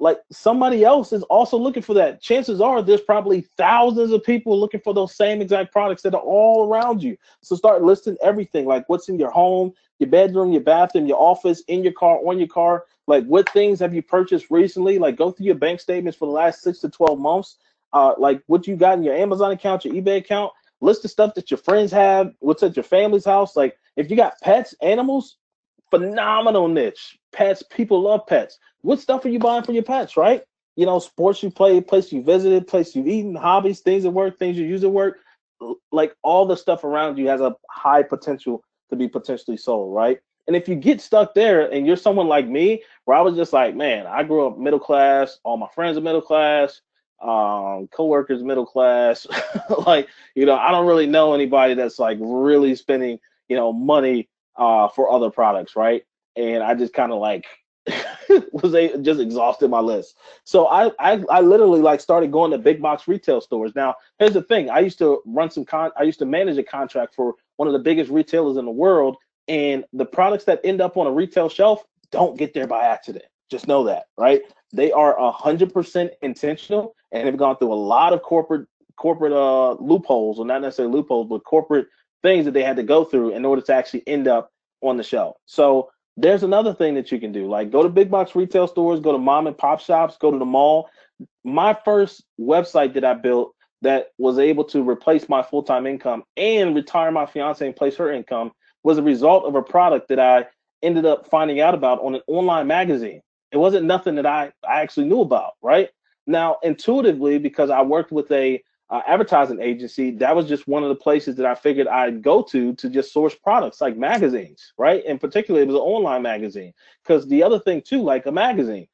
S1: like somebody else is also looking for that. Chances are there's probably thousands of people looking for those same exact products that are all around you. So start listing everything, like what's in your home, your bedroom, your bathroom, your office, in your car, on your car. Like what things have you purchased recently? Like go through your bank statements for the last 6 to 12 months. Like what you got in your Amazon account, your eBay account. List the stuff that your friends have, what's at your family's house. Like if you got pets, animals, phenomenal niche. Pets, people love pets. What stuff are you buying for your pets, right? Sports you play, place you visited, place you've eaten, hobbies, things at work, things you use at work. Like all the stuff around you has a high potential to be potentially sold, right? And if you get stuck there and you're someone like me, where I was just like, man, I grew up middle class, all my friends are middle class, coworkers middle class, like, I don't really know anybody that's like really spending, money for other products, right? And I just kind of like just exhausted my list. So I literally like started going to big box retail stores. Now, here's the thing. I used to manage a contract for one of the biggest retailers in the world, and the products that end up on a retail shelf don't get there by accident. Just know that, right? They are 100% intentional and have gone through a lot of corporate loopholes, or not necessarily loopholes, but corporate things that they had to go through in order to actually end up on the shelf. So there's another thing that you can do, like go to big box retail stores, go to mom and pop shops, go to the mall. My first website that I built that was able to replace my full-time income and retire my fiance and place her income was a result of a product that I ended up finding out about on an online magazine. It wasn't nothing that I actually knew about, right? Now, intuitively, because I worked with a advertising agency, that was just one of the places that I figured I'd go to just source products, like magazines, right? In particular, it was an online magazine. Because the other thing too, like a magazine,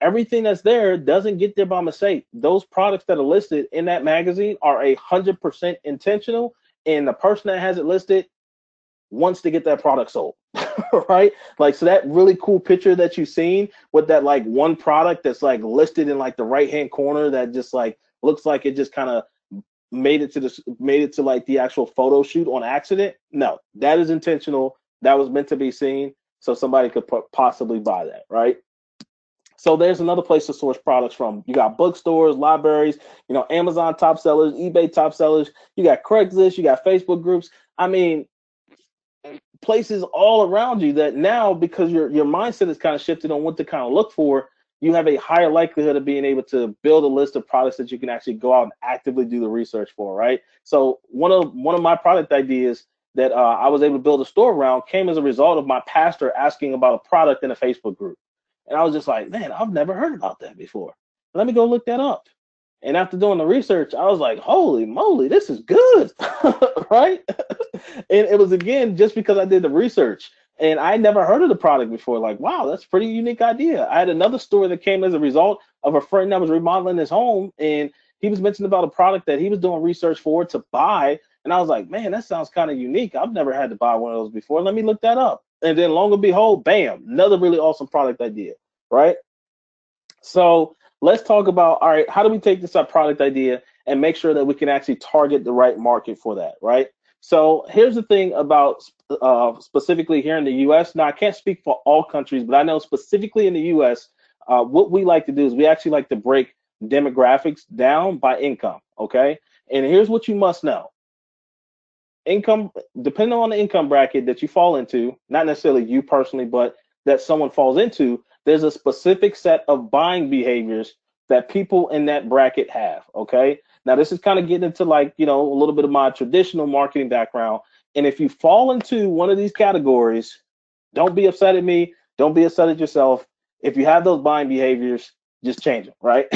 S1: everything that's there doesn't get there by mistake. Those products that are listed in that magazine are 100% intentional, and the person that has it listed wants to get that product sold. right? Like, so that really cool picture that you've seen with that like one product that's like listed in like the right hand corner that just like looks like it just kind of made it to like the actual photo shoot on accident. No, that is intentional. That was meant to be seen, so somebody could possibly buy that, right? So there's another place to source products from. You got bookstores, libraries, Amazon top sellers, eBay top sellers. You got Craigslist, you got Facebook groups. I mean, places all around you that now, because your mindset is kind of shifted on what to kind of look for, you have a higher likelihood of being able to build a list of products that you can actually go out and actively do the research for, right? So one of my product ideas that I was able to build a store around came as a result of my pastor asking about a product in a Facebook group. And I was just like, man, I've never heard about that before. Let me go look that up. And after doing the research, I was like, holy moly, this is good, right? And it was, again, just because I did the research and I never heard of the product before. Like, wow, that's a pretty unique idea. I had another story that came as a result of a friend that was remodeling his home, and he was mentioning about a product that he was doing research for to buy. And I was like, man, that sounds kind of unique. I've never had to buy one of those before. Let me look that up. And then long and behold, bam, another really awesome product idea, right? So let's talk about, all right, how do we take this product idea and make sure that we can actually target the right market for that, right? So here's the thing about specifically here in the US. Now, I can't speak for all countries, but I know specifically in the US, what we like to do is we actually like to break demographics down by income, okay? And here's what you must know. Income, depending on the income bracket that you fall into, not necessarily you personally, but that someone falls into, there's a specific set of buying behaviors that people in that bracket have. Okay. Now, this is kind of getting into like, a little bit of my traditional marketing background. And if you fall into one of these categories, don't be upset at me. Don't be upset at yourself. If you have those buying behaviors, just change them, right?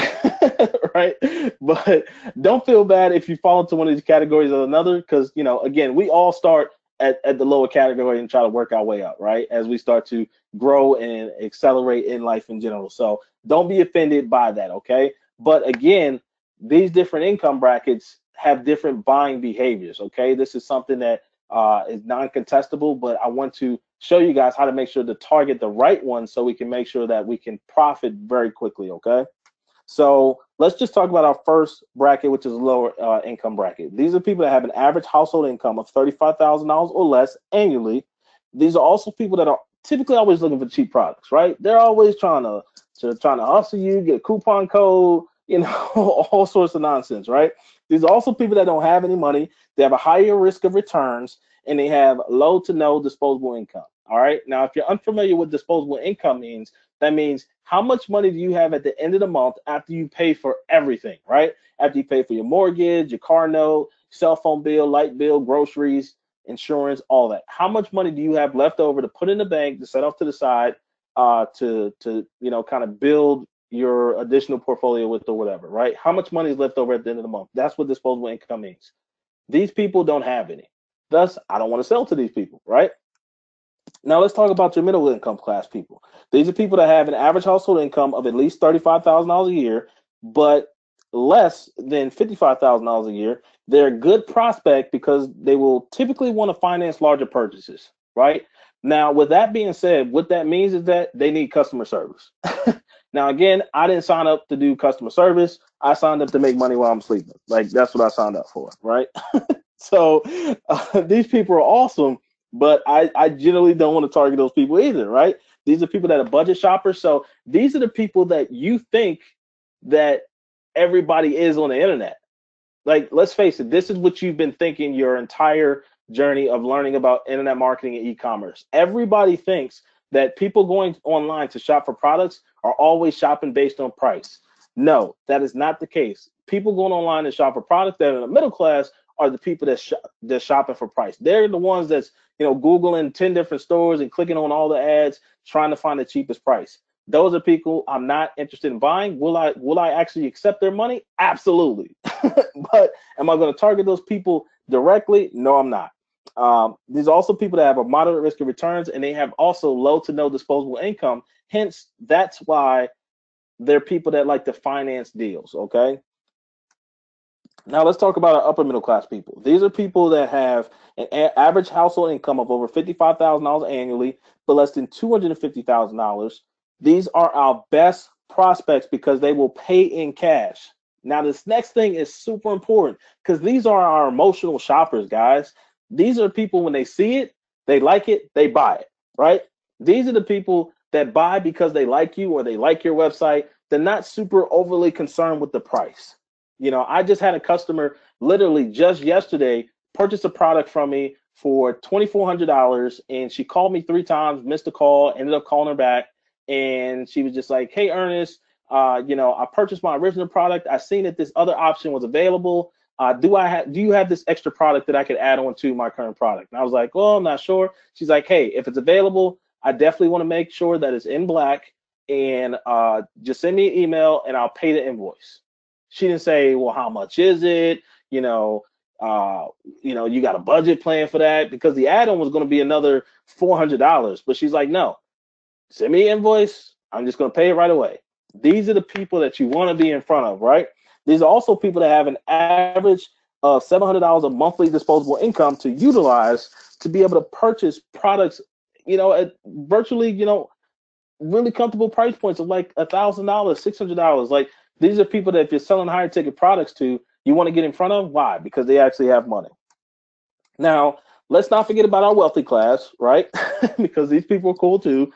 S1: Right. But don't feel bad if you fall into one of these categories or another, because, again, we all start at the lower category and try to work our way up, right? As we start to grow and accelerate in life in general. So don't be offended by that, okay? But again, these different income brackets have different buying behaviors, okay? This is something that is non-contestable, but I want to show you guys how to make sure to target the right one so we can make sure that we can profit very quickly, okay? So let's just talk about our first bracket, which is a lower income bracket. These are people that have an average household income of $35,000 or less annually. These are also people that are typically always looking for cheap products, right? They're always trying to hustle you, get a coupon code, all sorts of nonsense, right? These are also people that don't have any money. They have a higher risk of returns, and they have low to no disposable income. All right. Now, if you're unfamiliar with disposable income means, that means how much money do you have at the end of the month after you pay for everything, right? After you pay for your mortgage, your car note, cell phone bill, light bill, groceries, insurance, all that. How much money do you have left over to put in the bank, to set off to the side, to kind of build your additional portfolio with or whatever, right? How much money is left over at the end of the month? That's what disposable income means. These people don't have any. Thus, I don't want to sell to these people, right? Now let's talk about your middle income class people. These are people that have an average household income of at least $35,000 a year, but less than $55,000 a year. They're a good prospect because they will typically want to finance larger purchases, right? Now, with that being said, what that means is that they need customer service. Now, again, I didn't sign up to do customer service. I signed up to make money while I'm sleeping. Like, that's what I signed up for, right? So these people are awesome, but I generally don't want to target those people either, right? These are people that are budget shoppers. So these are the people that you think that everybody is on the internet. Like, let's face it, this is what you've been thinking your entire journey of learning about internet marketing and e-commerce. Everybody thinks that people going online to shop for products are always shopping based on price. No, that is not the case. People going online to shop for products that are in the middle class are the people that's shopping for price. They're the ones that's Googling 10 different stores and clicking on all the ads trying to find the cheapest price. Those are people I'm not interested in buying. Will I actually accept their money? Absolutely. But am I going to target those people directly? No, I'm not. These are also people that have a moderate risk of returns, and they have also low to no disposable income. Hence, that's why they're people that like to finance deals, okay? Now let's talk about our upper middle class people. These are people that have an average household income of over $55,000 annually, but less than $250,000. These are our best prospects because they will pay in cash. Now this next thing is super important because these are our emotional shoppers, guys. These are people when they see it, they like it, they buy it, right? These are the people that buy because they like you or they like your website. They're not super overly concerned with the price. I just had a customer literally just yesterday purchase a product from me for $2,400, and she called me 3 times, missed a call, ended up calling her back, and she was just like, "Hey, Ernest, I purchased my original product. I seen that this other option was available. Do you have this extra product that I could add on to my current product?" And I was like, "Well, I'm not sure." She's like, "Hey, if it's available, I definitely want to make sure that it's in black, and just send me an email and I'll pay the invoice." She didn't say, "Well, how much is it? You know, uh, you got a budget plan for that?" Because the add-on was going to be another $400. But she's like, "No, send me an invoice. I'm just going to pay it right away." These are the people that you want to be in front of, right? These are also people that have an average of $700 of monthly disposable income to utilize to be able to purchase products, at virtually, really comfortable price points of like $1,000, $600. Like these are people that if you're selling higher ticket products to, you want to get in front of. Why? Because they actually have money. Now, let's not forget about our wealthy class, right? Because these people are cool too.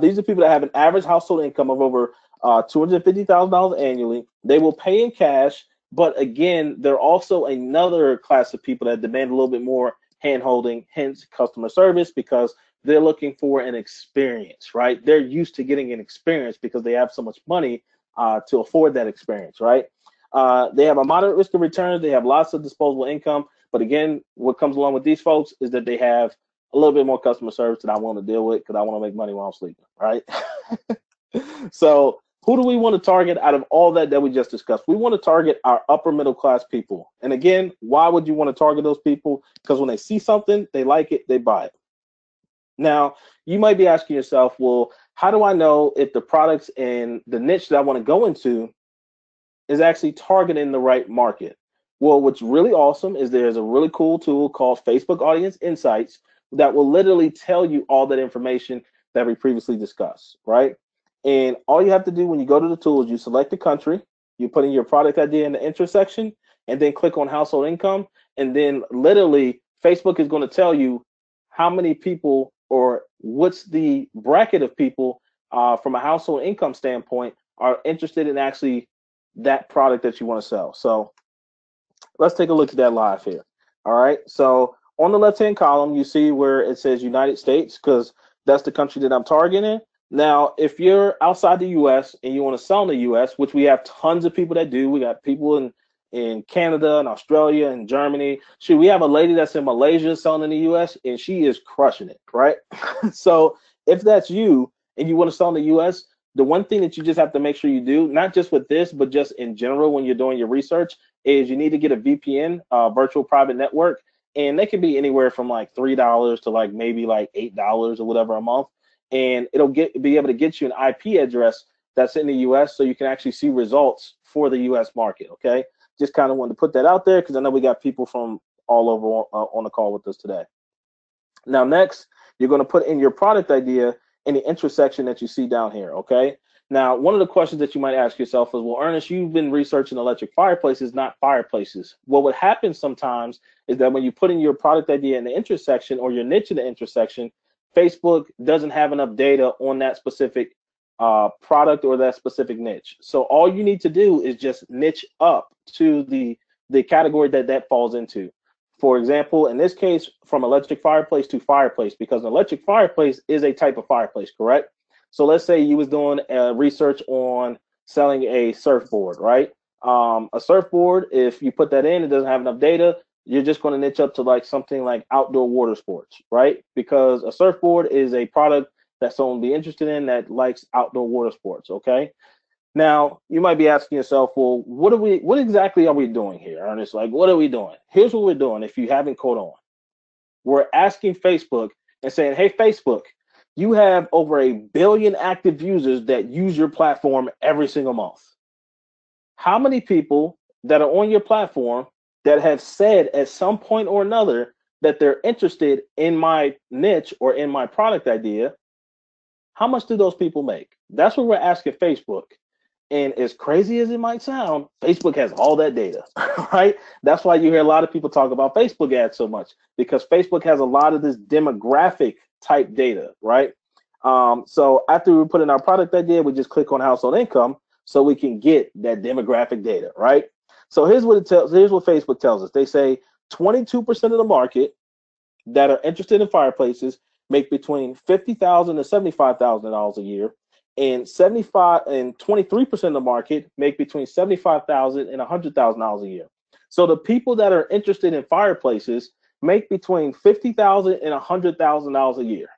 S1: These are people that have an average household income of over $250,000 annually. They will pay in cash, but again, they're also another class of people that demand a little bit more hand-holding, hence customer service, because they're looking for an experience, right? They're used to getting an experience because they have so much money to afford that experience, right? They have a moderate risk of returns. They have lots of disposable income. But again, what comes along with these folks is that they have a little bit more customer service that I want to deal with because I want to make money while I'm sleeping, right? So who do we want to target out of all that we just discussed? We want to target our upper middle class people. And again, why would you want to target those people? Because when they see something, they like it, they buy it. Now, you might be asking yourself, well, how do I know if the products and the niche that I want to go into is actually targeting the right market? Well, what's really awesome is there's a really cool tool called Facebook Audience Insights that will literally tell you all that information that we previously discussed, right? And all you have to do when you go to the tool is you select the country, you put in your product idea in the intersection, and then click on household income. And then literally Facebook is going to tell you how many people or what's the bracket of people from a household income standpoint are interested in actually that product that you want to sell. So let's take a look at that live here. All right. So on the left-hand column, you see where it says United States because that's the country that I'm targeting. Now, if you're outside the U.S. and you want to sell in the U.S., which we have tons of people that do, we got people in Canada and Australia and Germany. Shoot, we have a lady that's in Malaysia selling in the U.S. and she is crushing it, right? So if that's you and you want to sell in the U.S., the one thing that you just have to make sure you do, not just with this, but just in general when you're doing your research, is you need to get a VPN, virtual private network, and they can be anywhere from like $3 to like maybe like $8 or whatever a month, and it'll be able to get you an IP address that's in the U.S. so you can actually see results for the U.S. market. Okay, just kind of wanted to put that out there because I know we got people from all over on the call with us today. Now, next, you're going to put in your product idea in the intersection that you see down here, okay? Now, one of the questions that you might ask yourself is, well, Ernest, you've been researching electric fireplaces, not fireplaces. Well, what happens sometimes is that when you put in your product idea in the intersection or your niche in the intersection, Facebook doesn't have enough data on that specific product or that specific niche. So all you need to do is just niche up to the category that falls into. For example, in this case, from electric fireplace to fireplace, because an electric fireplace is a type of fireplace, correct? So let's say you was doing research on selling a surfboard, right? A surfboard, if you put that in, it doesn't have enough data, you're just going to niche up to like something like outdoor water sports, right? Because a surfboard is a product that someone will be interested in that likes outdoor water sports, okay? Now, you might be asking yourself, well, what exactly are we doing here, Ernest? Like, what are we doing? Here's what we're doing if you haven't caught on. We're asking Facebook and saying, hey, Facebook, you have over 1 billion active users that use your platform every single month. How many people that are on your platform that have said at some point or another that they're interested in my niche or in my product idea, how much do those people make? That's what we're asking Facebook. And as crazy as it might sound, Facebook has all that data, right? That's why you hear a lot of people talk about Facebook ads so much, because Facebook has a lot of this demographic type data, right? So after we put in our product idea, we just click on household income so we can get that demographic data, right? So here's what it tells. Here's what Facebook tells us. They say 22% of the market that are interested in fireplaces make between $50,000 and $75,000 a year, and 23% of the market make between $75,000 and $100,000 a year. So the people that are interested in fireplaces make between $50,000 and $100,000 a year.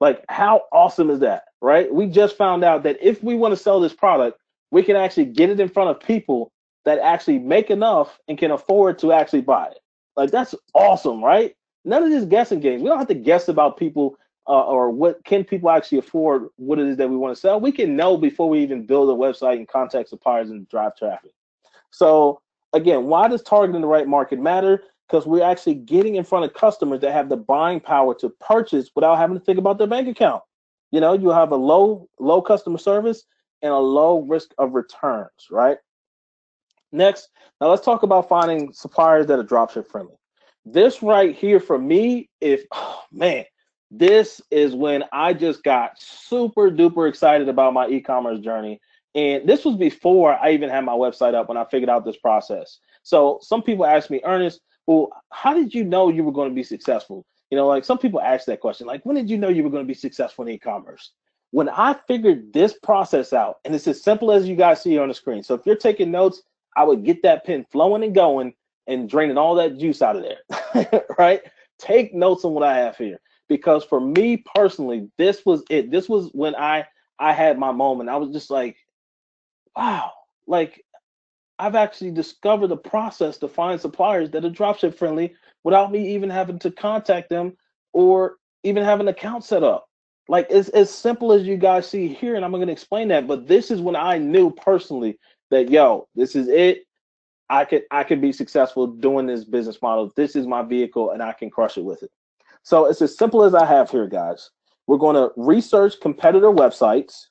S1: Like, how awesome is that, right? We just found out that if we want to sell this product, we can actually get it in front of people that actually make enough and can afford to actually buy it. Like, that's awesome, right? None of these guessing games. We don't have to guess about people or what can people actually afford, what it is that we want to sell. We can know before we even build a website and contact suppliers and drive traffic. So again, why does targeting the right market matter? Because we're actually getting in front of customers that have the buying power to purchase without having to think about their bank account. You know, you have a low customer service and a low risk of returns, right? Next, now let's talk about finding suppliers that are dropship friendly. This right here for me, oh man, this is when I just got super duper excited about my e-commerce journey. And this was before I even had my website up when I figured out this process. So some people ask me, Ernest, well, how did you know you were going to be successful? You know, like some people ask that question, like, when did you know you were going to be successful in e-commerce? When I figured this process out, and it's as simple as you guys see on the screen. So if you're taking notes, I would get that pen flowing and going and draining all that juice out of there, right? Take notes on what I have here, because for me personally, this was it. This was when I had my moment. I was just like, wow, like I've actually discovered the process to find suppliers that are dropship friendly without me even having to contact them or even have an account set up. Like, it's as simple as you guys see here, and I'm going to explain that. But this is when I knew personally that, yo, this is it. I could be successful doing this business model. This is my vehicle, and I can crush it with it. So it's as simple as I have here, guys. We're going to research competitor websites.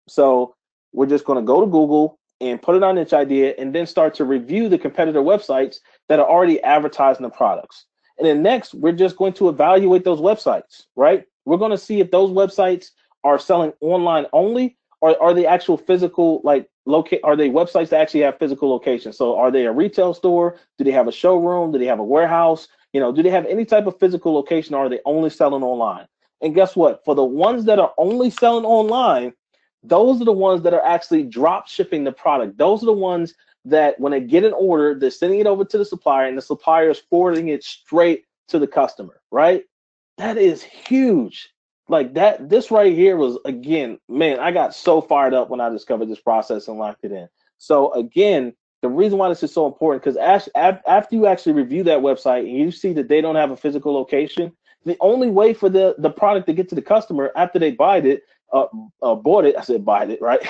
S1: So we're just going to go to Google and put it on niche idea, and then start to review the competitor websites that are already advertising the products. And then next, we're just going to evaluate those websites, right? We're going to see if those websites are selling online only, or are they actual physical, like are they websites that actually have physical locations? So are they a retail store? Do they have a showroom? Do they have a warehouse? You know, do they have any type of physical location, or are they only selling online? And guess what? For the ones that are only selling online, those are the ones that are actually drop shipping the product. Those are the ones that when they get an order, they're sending it over to the supplier, and the supplier is forwarding it straight to the customer, right? That is huge. Like that, this right here was, again, man, I got so fired up when I discovered this process and locked it in. So again, the reason why this is so important, because after you actually review that website and you see that they don't have a physical location, the only way for the product to get to the customer after they buy it, bought it, I said buy it, right?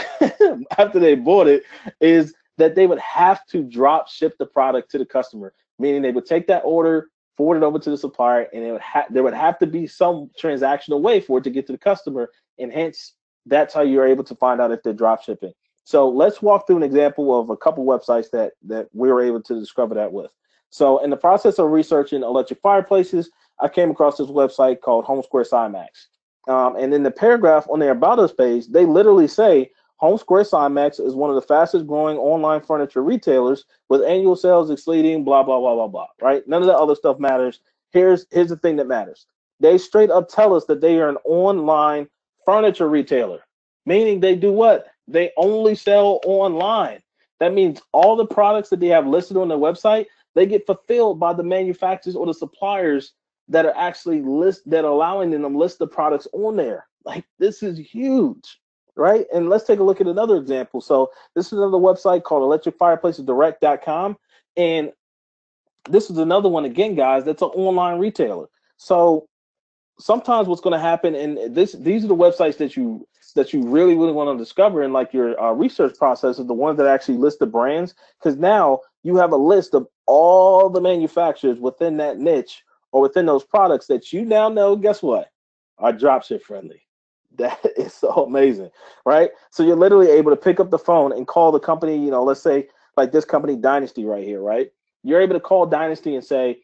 S1: After they bought it, is that they would have to drop ship the product to the customer, meaning they would take that order, forward it over to the supplier, and there would have to be some transactional way for it to get to the customer, and hence that's how you're able to find out if they're drop shipping. So let's walk through an example of a couple websites that we were able to discover that with. So in the process of researching electric fireplaces, I came across this website called Home Square Max. And in the paragraph on their About Us page, they literally say Home Square Max is one of the fastest growing online furniture retailers with annual sales exceeding blah, blah, blah, blah, blah, right? None of the other stuff matters. Here's the thing that matters. They straight up tell us that they are an online furniture retailer, meaning they do what? They only sell online. That means all the products that they have listed on their website, they get fulfilled by the manufacturers or the suppliers that are actually that are allowing them to list the products on there. Like, this is huge, right? And let's take a look at another example. So this is another website called electricfireplacesdirect.com, and this is another one again, guys, that's an online retailer. So sometimes what's going to happen, and these are the websites that you that you really, really want to discover in like your research process is the ones that actually list the brands, because now you have a list of all the manufacturers within that niche or within those products that you now know, guess what, are dropship friendly. That is so amazing, right? So you're literally able to pick up the phone and call the company, let's say like this company Dynasty right here, right? You're able to call Dynasty and say,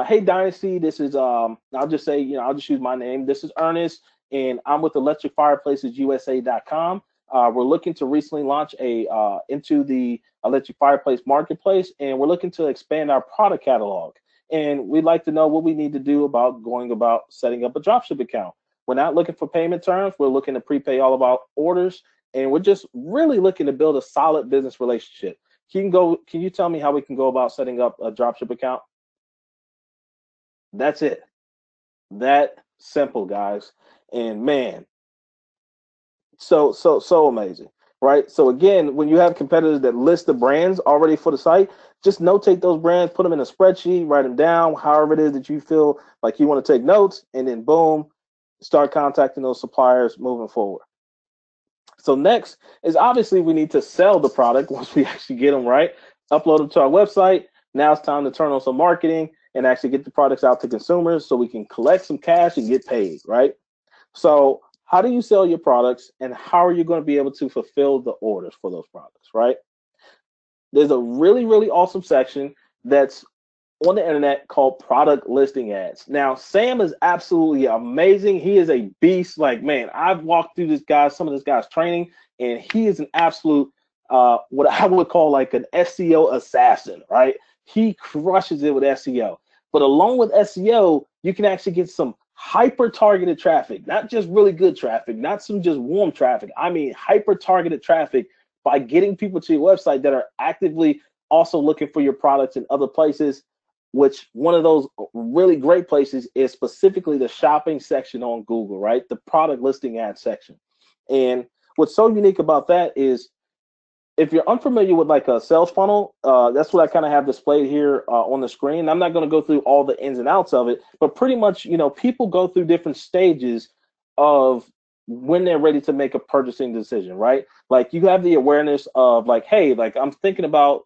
S1: hey Dynasty, this is I'll just say, I'll just use my name. This is Ernest, and I'm with electricfireplacesusa.com. We're looking to recently launch into the electric fireplace marketplace, and we're looking to expand our product catalog. And we'd like to know what we need to do about going about setting up a dropship account. We're not looking for payment terms. We're looking to prepay all of our orders, and we're just really looking to build a solid business relationship. Can you tell me how we can go about setting up a dropship account? That's it. That simple, guys. And man, so amazing, right? So again, when you have competitors that list the brands already for the site, just notate those brands, put them in a spreadsheet, write them down, however it is that you feel like you want to take notes, and then boom, start contacting those suppliers moving forward. So next is obviously we need to sell the product once we actually get them right, upload them to our website. Now it's time to turn on some marketing and actually get the products out to consumers so we can collect some cash and get paid, right? So how do you sell your products, and how are you going to be able to fulfill the orders for those products, right? There's a really, really awesome section that's on the internet called product listing ads. Now, Sam is absolutely amazing. He is a beast. Like, man, I've walked through some of this guy's training, and he is an absolute, what I would call like an SEO assassin, right? He crushes it with SEO. But along with SEO, you can actually get some hyper targeted traffic, not just really good traffic, not some just warm traffic. I mean, hyper targeted traffic by getting people to your website that are actively also looking for your products in other places, which one of those really great places is specifically the shopping section on Google, right? The product listing ad section. And what's so unique about that is if you're unfamiliar with like a sales funnel, that's what I kind of have displayed here on the screen. I'm not going to go through all the ins and outs of it, but pretty much, people go through different stages of when they're ready to make a purchasing decision, right? Like you have the awareness of like, hey, like I'm thinking about,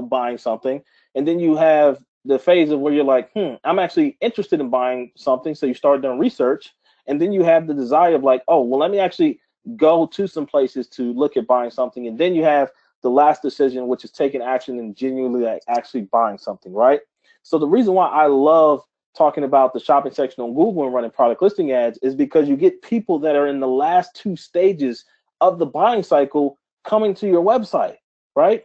S1: buying something. And then you have the phase of where you're like, I'm actually interested in buying something. So you start doing research. And then you have the desire of like, oh, well, let me actually go to some places to look at buying something. And then you have the last decision, which is taking action and genuinely like actually buying something, right? So the reason why I love talking about the shopping section on Google and running product listing ads is because you get people that are in the last two stages of the buying cycle coming to your website, right?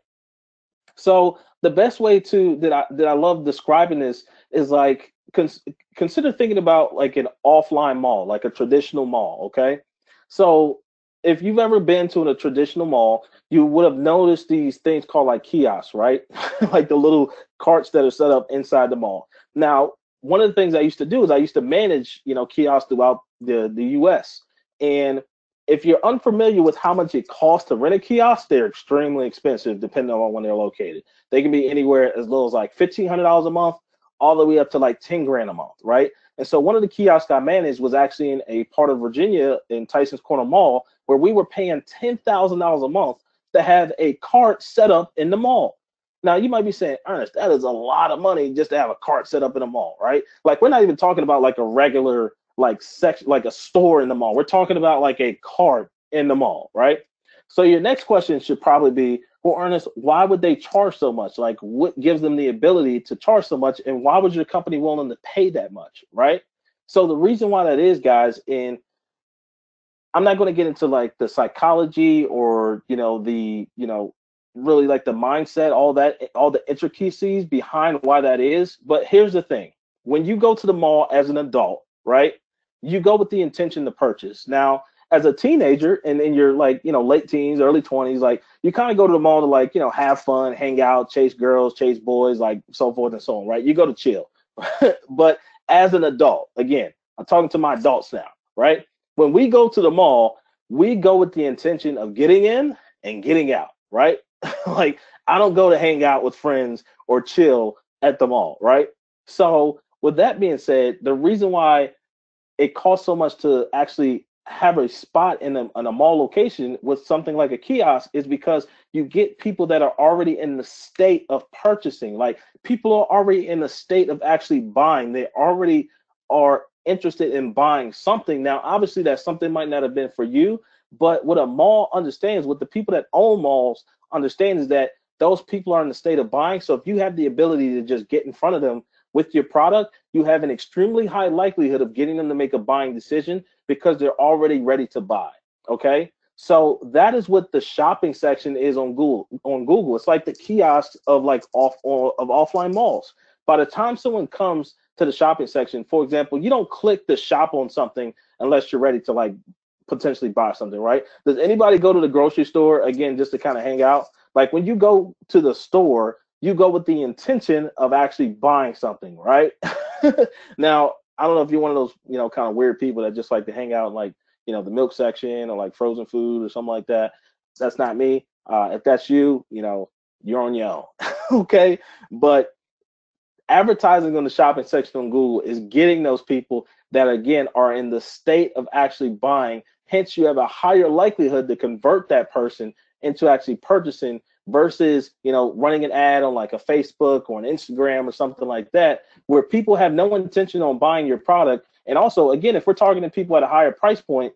S1: So the best way that I love describing this is like consider thinking about like an offline mall, like a traditional mall, okay? So if you've ever been to a traditional mall, you would have noticed these things called like kiosks, right? Like the little carts that are set up inside the mall. Now, one of the things I used to do is I used to manage, kiosks throughout the US. And if you're unfamiliar with how much it costs to rent a kiosk, they're extremely expensive depending on when they're located. They can be anywhere as low as like $1,500 a month, all the way up to like 10 grand a month, right? And so one of the kiosks I managed was actually in a part of Virginia in Tyson's Corner Mall, where we were paying $10,000 a month to have a cart set up in the mall. Now you might be saying, Ernest, that is a lot of money just to have a cart set up in a mall, right? Like we're not even talking about like a regular like section, like a store in the mall. We're talking about like a cart in the mall, right? So your next question should probably be, well, Ernest, why would they charge so much? Like what gives them the ability to charge so much, and why was your company willing to pay that much, right? So the reason why that is, guys, and I'm not going to get into like the psychology or really like the mindset, all the intricacies behind why that is. But here's the thing: when you go to the mall as an adult, right, you go with the intention to purchase. Now, as a teenager and in your like late teens, early 20s, like you kind of go to the mall to like have fun, hang out, chase girls, chase boys, like so forth and so on, right? You go to chill. But as an adult, again, I'm talking to my adults now, right? When we go to the mall, we go with the intention of getting in and getting out, right? Like I don't go to hang out with friends or chill at the mall, right? So with that being said, the reason why it costs so much to actually have a spot in a mall location with something like a kiosk is because you get people that are already in the state of purchasing. Like people are already in the state of actually buying. They already are interested in buying something. Now, obviously, that something might not have been for you, but what a mall understands, what the people that own malls understand, is that those people are in the state of buying. So if you have the ability to just get in front of them with your product, you have an extremely high likelihood of getting them to make a buying decision because they're already ready to buy. Okay. So that is what the shopping section is on Google. It's like the kiosks of like offline malls. By the time someone comes to the shopping section, for example, you don't click the shop on something unless you're ready to like potentially buy something, right? Does anybody go to the grocery store again just to kind of hang out? Like when you go to the store, you go with the intention of actually buying something, right? Now, I don't know if you're one of those, kind of weird people that just like to hang out in like, the milk section or like frozen food or something like that. That's not me. If that's you, you're on your own. Okay. But advertising on the shopping section on Google is getting those people that again are in the state of actually buying. Hence, you have a higher likelihood to convert that person into actually purchasing versus running an ad on like a Facebook or an Instagram or something like that, where people have no intention on buying your product. And also, again, if we're targeting people at a higher price point,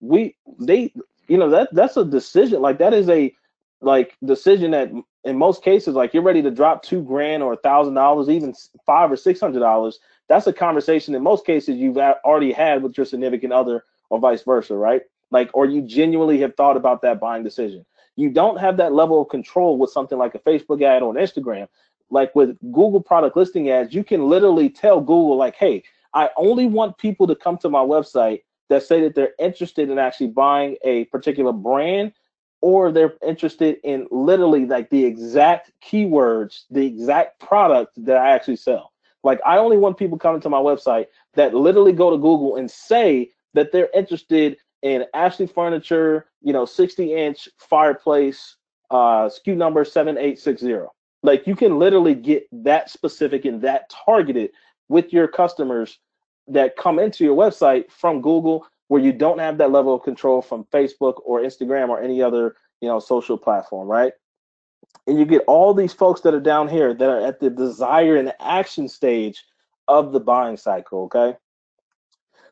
S1: that's a decision. Like that is a decision that in most cases, like you're ready to drop $2,000 or $1,000, even $500 or $600. That's a conversation in most cases you've already had with your significant other or vice versa, right? Like, or you genuinely have thought about that buying decision. You don't have that level of control with something like a Facebook ad or an Instagram. Like with Google product listing ads, you can literally tell Google like, hey, I only want people to come to my website that say that they're interested in actually buying a particular brand, or they're interested in literally like the exact keywords, the exact product that I actually sell. Like I only want people coming to my website that literally go to Google and say that they're interested in Ashley Furniture, 60-inch fireplace, SKU number 7860. Like you can literally get that specific and that targeted with your customers that come into your website from Google, where you don't have that level of control from Facebook or Instagram or any other, social platform, right? And you get all these folks that are down here that are at the desire and action stage of the buying cycle, okay?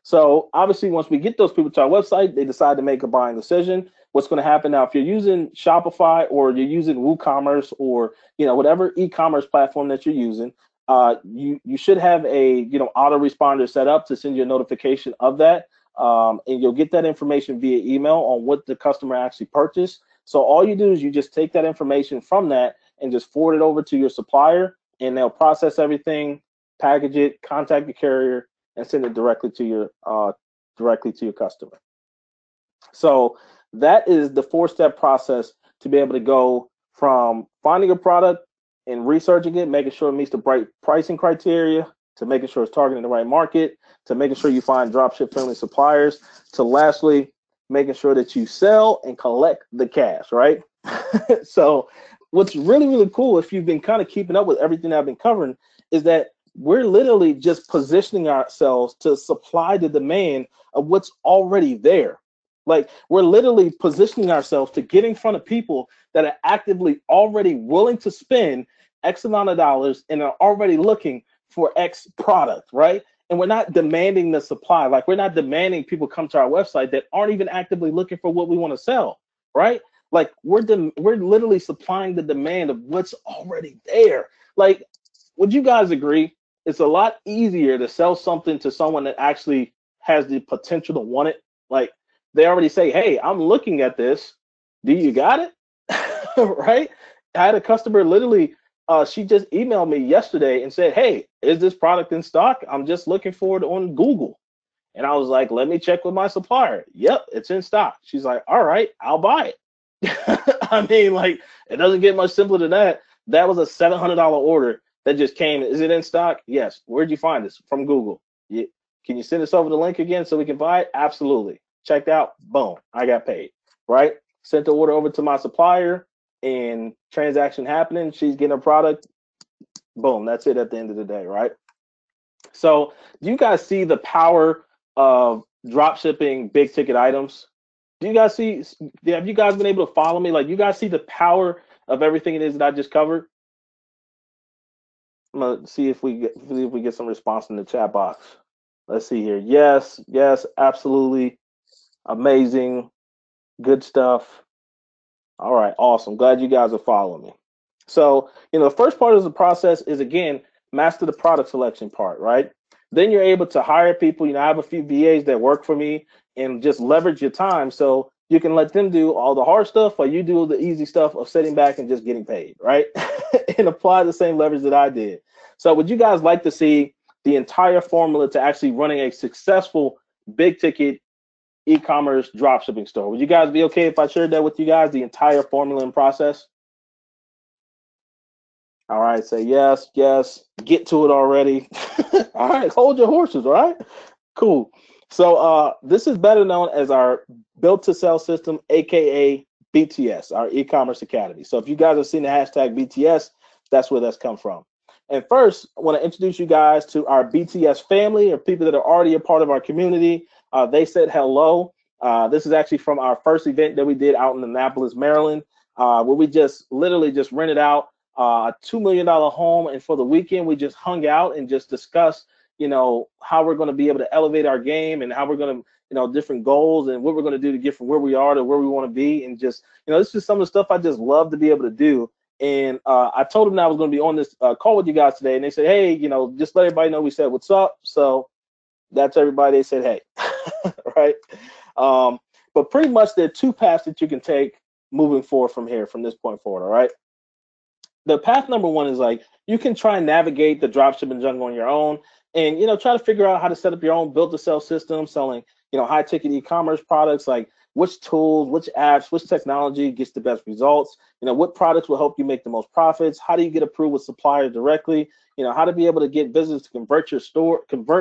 S1: So obviously, once we get those people to our website, they decide to make a buying decision. What's going to happen now, if you're using Shopify or you're using WooCommerce or whatever e-commerce platform that you're using, you should have a autoresponder set up to send you a notification of that, and you'll get that information via email on what the customer actually purchased. So all you do is you just take that information from that and just forward it over to your supplier, and they'll process everything, package it, contact the carrier, and send it directly to your customer. So that is the 4-step process to be able to go from finding a product and researching it, making sure it meets the right pricing criteria, to making sure it's targeting the right market, to making sure you find dropship friendly suppliers, to lastly making sure that you sell and collect the cash, right? So what's really, really cool, if you've been kind of keeping up with everything I've been covering, is that we're literally just positioning ourselves to supply the demand of what's already there. Like we're literally positioning ourselves to get in front of people that are actively already willing to spend X amount of dollars and are already looking for X product, right? And we're not demanding the supply. Like we're not demanding people come to our website that aren't even actively looking for what we want to sell, right? Like we're literally supplying the demand of what's already there. Like, would you guys agree? It's a lot easier to sell something to someone that actually has the potential to want it. Like they already say, hey, I'm looking at this. Do you got it? Right? I had a customer literally, she just emailed me yesterday and said, hey, is this product in stock? I'm just looking for it on Google. And I was like, let me check with my supplier. Yep, it's in stock. She's like, all right, I'll buy it. I mean, like, it doesn't get much simpler than that. That was a $700 order that just came. Is it in stock? Yes. Where'd you find this? From Google. Can you send us over the link again so we can buy it? Absolutely. Checked out. Boom. I got paid. Right? Sent the order over to my supplier, and transaction happening. She's getting a product. Boom. That's it at the end of the day. Right? So do you guys see the power of drop shipping big ticket items. Do you guys see? Have you guys been able to follow me? Like, you guys see the power of everything it is that I just covered? I'm gonna see if we get some response in the chat box. Let's see here. Yes, yes, absolutely, amazing, good stuff. All right, awesome. Glad you guys are following me. So, the first part of the process is, again, master the product selection part, right? Then you're able to hire people. I have a few VAs that work for me, and just leverage your time so you can let them do all the hard stuff, or you do the easy stuff of sitting back and just getting paid, right? And apply the same leverage that I did. So would you guys like to see the entire formula to actually running a successful big ticket e-commerce dropshipping store? Would you guys be okay if I shared that with you guys, the entire formula and process? All right, say yes, yes, get to it already. All right, hold your horses, all right? Cool. So this is better known as our built to sell system, aka BTS, our e-commerce academy. So if you guys have seen the hashtag BTS, that's where that's come from. And first, I want to introduce you guys to our BTS family, or people that are already a part of our community. They said hello. This is actually from our first event that we did out in Annapolis, Maryland, where we just literally just rented out a $2 million home, and for the weekend we just hung out and just discussed how we're going to be able to elevate our game, and how we're going to different goals, and what we're going to do to get from where we are to where we want to be. And just this is some of the stuff I just love to be able to do. And I told them that I was going to be on this call with you guys today, and they said, hey, just let everybody know we said what's up. So that's everybody. They said hey. Right. But pretty much there are two paths that you can take moving forward from this point forward. All right. The path number one is, like, you can try and navigate the dropshipping jungle on your own, and try to figure out how to set up your own built to sell system, selling high ticket e-commerce products, like which tools, which apps, which technology gets the best results, what products will help you make the most profits, how do you get approved with suppliers directly, how to be able to get business to convert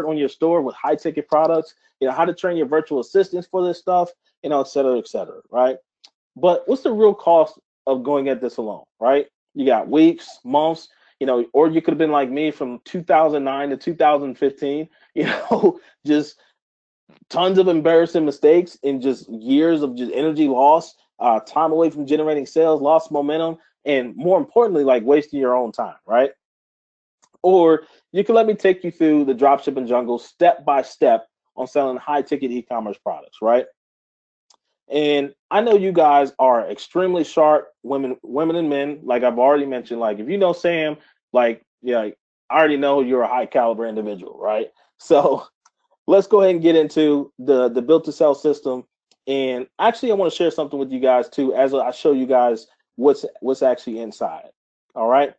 S1: on your store with high ticket products, how to train your virtual assistants for this stuff, et cetera, right? But what's the real cost of going at this alone, right? You got weeks, months, or you could have been like me from 2009 to 2015, just tons of embarrassing mistakes, and just years of just energy loss, time away from generating sales, lost momentum, and more importantly, like wasting your own time, right? Or you can let me take you through the dropshipping jungle step by step on selling high ticket e-commerce products, right? And I know you guys are extremely sharp women and men. Like I've already mentioned, like if you know Sam, like, yeah, I already know you're a high caliber individual, right? So let's go ahead and get into the built to sell system. And actually, I want to share something with you guys too, as I show you guys what's actually inside. All right.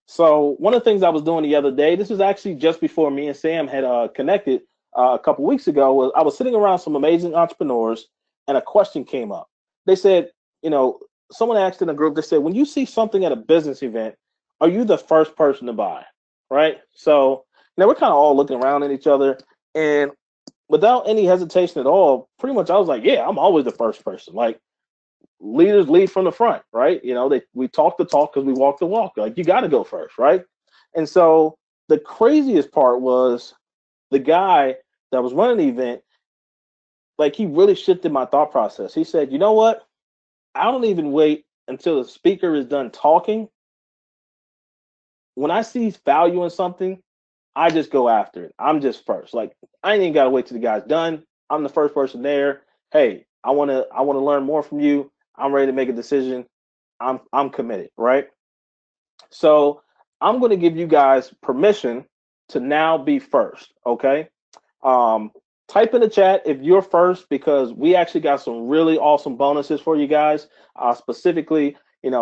S1: So one of the things I was doing the other day, this was actually just before me and Sam had connected a couple weeks ago, was I was sitting around some amazing entrepreneurs, and a question came up. They said, someone asked in a group, they said, when you see something at a business event, are you the first person to buy? Right? So now we're kind of all looking around at each other, and without any hesitation at all, pretty much I was like, yeah, I'm always the first person. Like, leaders lead from the front, right? We talk the talk because we walk the walk. Like, you got to go first, right? And so the craziest part was the guy that was running the event, like, he really shifted my thought process. He said, you know what? I don't even wait until the speaker is done talking. When I see value in something, I just go after it. I'm just first. Like, I ain't even got to wait till the guy's done. I'm the first person there. Hey, I want to learn more from you. I'm ready to make a decision. I'm committed, right? So I'm going to give you guys permission to now be first, okay? Type in the chat if you're first, because we actually got some really awesome bonuses for you guys. Specifically,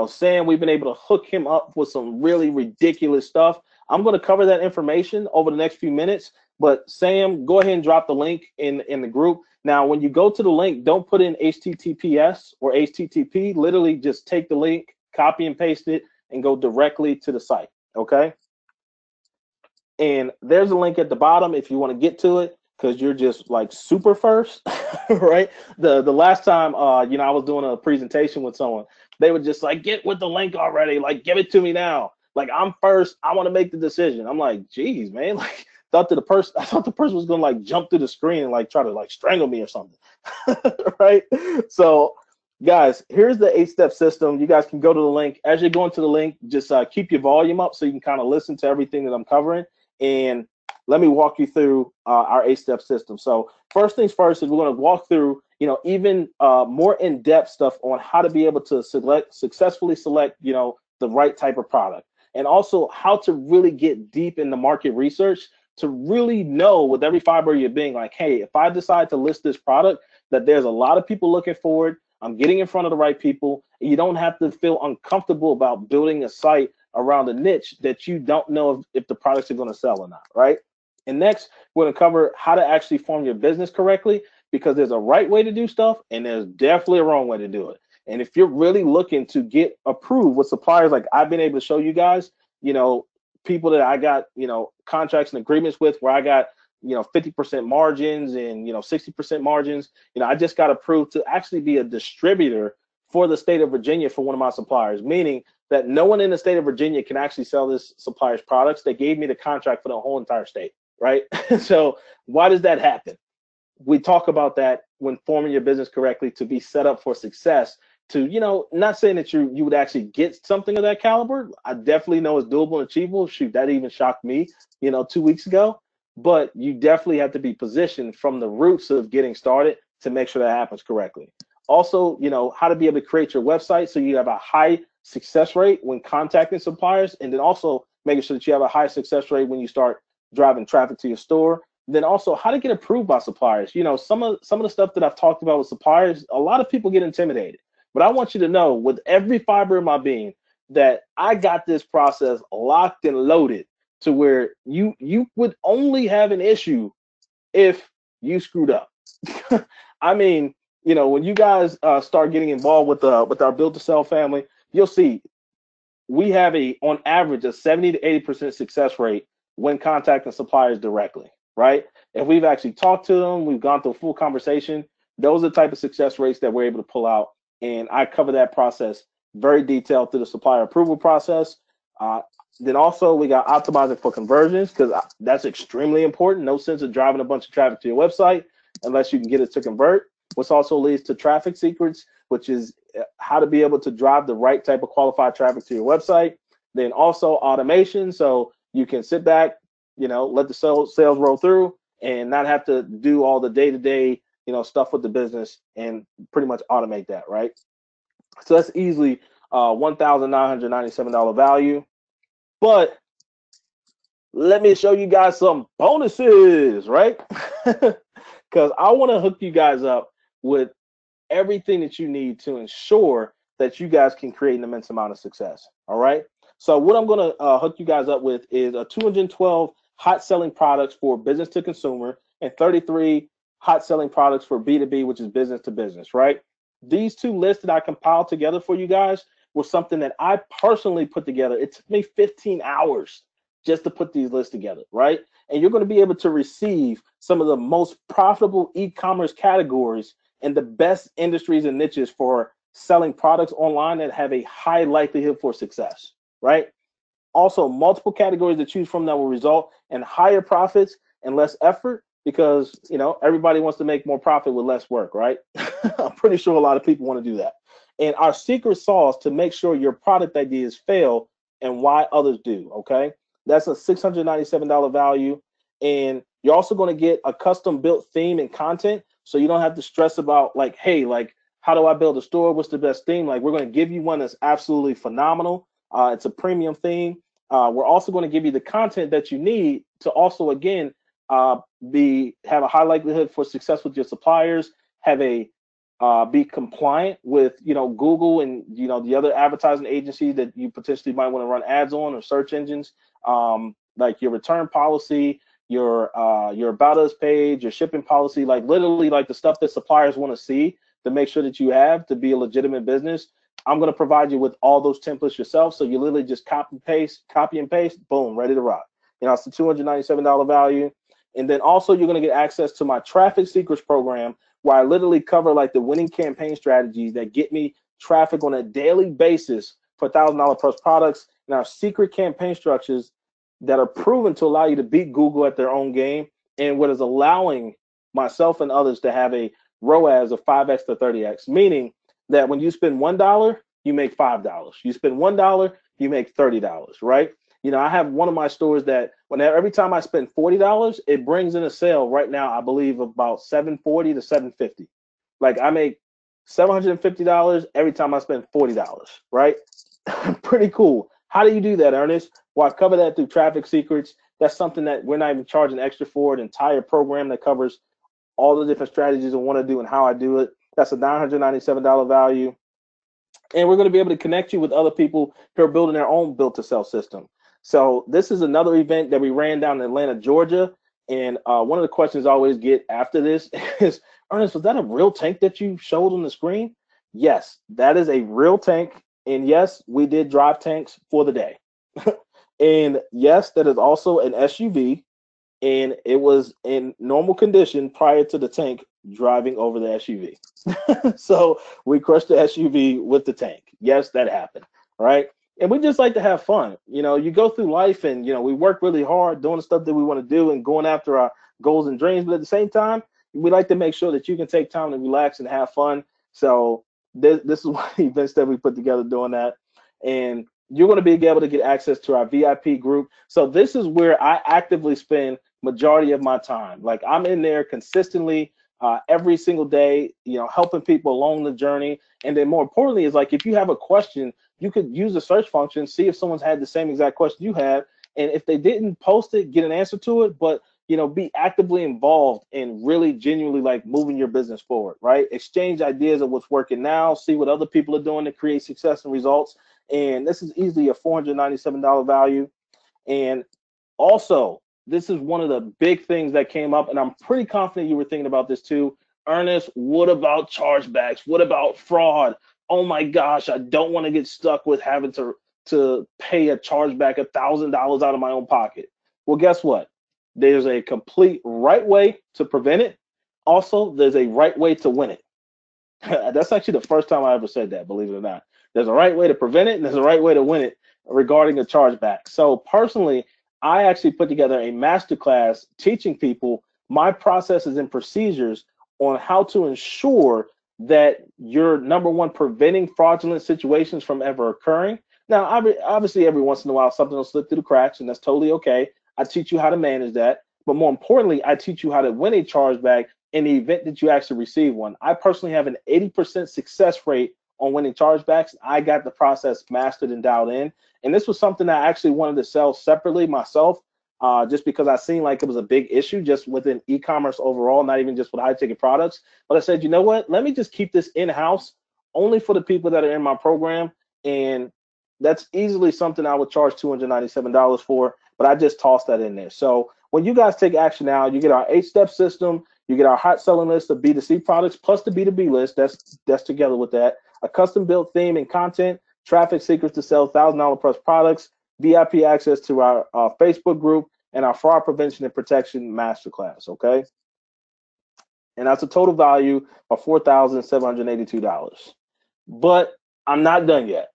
S1: Sam, we've been able to hook him up with some really ridiculous stuff. I'm going to cover that information over the next few minutes. But Sam, go ahead and drop the link in the group. Now, when you go to the link, don't put in HTTPS or HTTP. Literally just take the link, copy and paste it, and go directly to the site, okay? And there's a link at the bottom if you want to get to it, because you're just like super first, right? The last time, I was doing a presentation with someone, they were just like, get with the link already. Like, give it to me now. Like, I'm first. I want to make the decision. I'm like, geez, man, like, thought that I thought the person was gonna like jump through the screen and like try to like strangle me or something. Right? So guys, here's the 8-step system. You guys can go to the link. As you're going to the link, just keep your volume up so you can kind of listen to everything that I'm covering. And let me walk you through our 8-step system. So first things first is we're going to walk through, even more in-depth stuff on how to be able to successfully select, the right type of product, and also how to really get deep in the market research to really know with every fiber of your being, like, hey, if I decide to list this product, that there's a lot of people looking for it. I'm getting in front of the right people. And you don't have to feel uncomfortable about building a site around a niche that you don't know if the products are going to sell or not, right? And next, we're going to cover how to actually form your business correctly, because there's a right way to do stuff and there's definitely a wrong way to do it. And if you're really looking to get approved with suppliers like I've been able to show you guys, people that I got, contracts and agreements with where I got, 50% margins and, 60% margins, I just got approved to actually be a distributor for the state of Virginia for one of my suppliers, meaning that no one in the state of Virginia can actually sell this supplier's products. They gave me the contract for the whole entire state, right? So why does that happen? We talk about that when forming your business correctly to be set up for success. To, not saying that you would actually get something of that caliber. I definitely know it's doable and achievable. Shoot, that even shocked me, 2 weeks ago. But you definitely have to be positioned from the roots of getting started to make sure that happens correctly. Also, how to be able to create your website so you have a high success rate when contacting suppliers, and then also making sure that you have a high success rate when you start driving traffic to your store. Then also how to get approved by suppliers. Some of the stuff that I've talked about with suppliers, a lot of people get intimidated. But I want you to know with every fiber of my being that I got this process locked and loaded to where you would only have an issue if you screwed up. I mean, when you guys start getting involved with our Build to Sell family, you'll see we have on average a 70 to 80% success rate when contacting suppliers directly, right? If we've actually talked to them, we've gone through a full conversation, those are the type of success rates that we're able to pull out. And I cover that process very detailed through the supplier approval process. Then also we got optimizing for conversions, because that's extremely important. No sense of driving a bunch of traffic to your website unless you can get it to convert, which also leads to traffic secrets, which is how to be able to drive the right type of qualified traffic to your website. Then also automation, so you can sit back, let the sales roll through and not have to do all the day-to-day stuff with the business, and pretty much automate that, right? So that's easily $1,997 value. But let me show you guys some bonuses, right? Because I want to hook you guys up with everything that you need to ensure that you guys can create an immense amount of success, all right? So what I'm going to hook you guys up with is 212 hot selling products for business to consumer and 33 hot selling products for B2B, which is business to business, right? These two lists that I compiled together for you guys was something that I personally put together. It took me 15 hours just to put these lists together, right? And you're going to be able to receive some of the most profitable e-commerce categories and the best industries and niches for selling products online that have a high likelihood for success, right? Also, multiple categories to choose from that will result in higher profits and less effort, because everybody wants to make more profit with less work, right? I'm pretty sure a lot of people want to do that. And our secret sauce to make sure your product ideas fail and why others do, okay? That's a $697 value. And you're also going to get a custom built theme and content, so you don't have to stress about like, hey, like, how do I build a store? What's the best theme? Like, we're going to give you one that's absolutely phenomenal. It's a premium theme. We're also going to give you the content that you need to also, again, have a high likelihood for success with your suppliers, be compliant with Google and the other advertising agencies that you potentially might want to run ads on, or search engines, like your return policy, your about us page, your shipping policy, like literally like the stuff that suppliers want to see to make sure that you have to be a legitimate business. I'm going to provide you with all those templates yourself, so you literally just copy and paste, boom, ready to rock. It's a $297 value. And then also you're going to get access to my traffic secrets program, where I literally cover like the winning campaign strategies that get me traffic on a daily basis for $1,000+ products, and our secret campaign structures that are proven to allow you to beat Google at their own game, and what is allowing myself and others to have a ROAS of 5x to 30x, meaning that when you spend $1, you make $5. You spend $1, you make $30, right? You know, I have one of my stores that every time I spend $40, it brings in a sale right now, I believe about $740 to $750. Like I make $750 every time I spend $40, right? Pretty cool. How do you do that, Ernest? Well, I cover that through Traffic Secrets. That's something that we're not even charging extra for. An entire program that covers all the different strategies I want to do and how I do it. That's a $997 value. And we're going to be able to connect you with other people who are building their own built to sell system. So this is another event that we ran down in Atlanta, Georgia. And one of the questions I always get after this is, Ernest, was that a real tank that you showed on the screen? Yes, that is a real tank. And yes, we did drive tanks for the day. And yes, that is also an SUV. And it was in normal condition prior to the tank driving over the SUV. So we crushed the SUV with the tank. Yes, that happened. Right. And we just like to have fun. You know, you go through life and, you know, we work really hard doing the stuff that we want to do and going after our goals and dreams. But at the same time, we like to make sure that you can take time to relax and have fun. So this is one of the events that we put together doing that. And you're going to be able to get access to our VIP group. So this is where I actively spend majority of my time. Like I'm in there consistently every single day, you know, helping people along the journey. And then more importantly is like, if you have a question, you could use the search function, see if someone's had the same exact question you had. And if they didn't post it, get an answer to it, but, you know, be actively involved in really genuinely like moving your business forward, right? Exchange ideas of what's working now, see what other people are doing to create success and results. And this is easily a $497 value. And also, this is one of the big things that came up, and I'm pretty confident you were thinking about this too. Ernest, what about chargebacks? What about fraud? Oh my gosh, I don't want to get stuck with having to pay a chargeback $1,000 out of my own pocket. Well, guess what? There's a complete right way to prevent it. Also, there's a right way to win it. That's actually the first time I ever said that, believe it or not. There's a right way to prevent it, and there's a right way to win it regarding a chargeback. So personally, I actually put together a masterclass teaching people my processes and procedures on how to ensure that you're, number one, preventing fraudulent situations from ever occurring. Now, obviously, every once in a while, something will slip through the cracks, and that's totally okay. I teach you how to manage that. But more importantly, I teach you how to win a chargeback in the event that you actually receive one. I personally have an 80% success rate on winning chargebacks. I got the process mastered and dialed in. And this was something I actually wanted to sell separately myself, just because I seen like it was a big issue just within e-commerce overall, not even just with high-ticket products. But I said, you know what? Let me just keep this in-house only for the people that are in my program. And that's easily something I would charge $297 for, but I just tossed that in there. So when you guys take action now, you get our 8-step system, you get our hot selling list of B2C products plus the B2B list. That's together with that. A custom built theme and content, traffic secrets to sell $1,000 plus products, VIP access to our Facebook group, and our fraud prevention and protection masterclass. Okay, and that's a total value of $4,782. But I'm not done yet.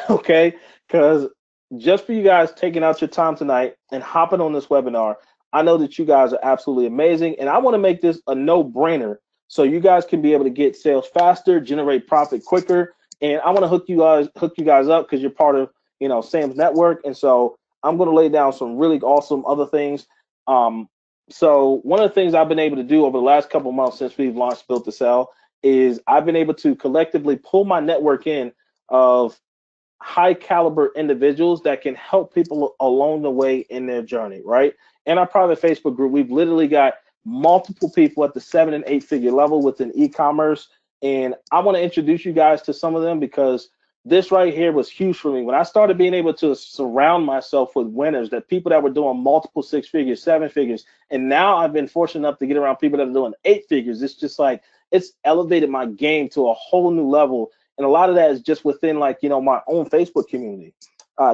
S1: Okay, because just for you guys taking out your time tonight and hopping on this webinar, I know that you guys are absolutely amazing, and I want to make this a no-brainer so you guys can be able to get sales faster, generate profit quicker, and I want to hook you guys up because you're part of, you know, Sam's network, and so I'm going to lay down some really awesome other things. So one of the things I've been able to do over the last couple of months since we've launched Built to Sell is I've been able to collectively pull my network in of high caliber individuals that can help people along the way in their journey, right? In our private Facebook group, we've literally got multiple people at the 7- and 8-figure level within e-commerce. And I want to introduce you guys to some of them because this right here was huge for me. When I started being able to surround myself with winners, that people that were doing multiple 6 figures, 7 figures, and now I've been fortunate enough to get around people that are doing 8 figures. It's just like, it's elevated my game to a whole new level. And a lot of that is just within, like, you know, my own Facebook community.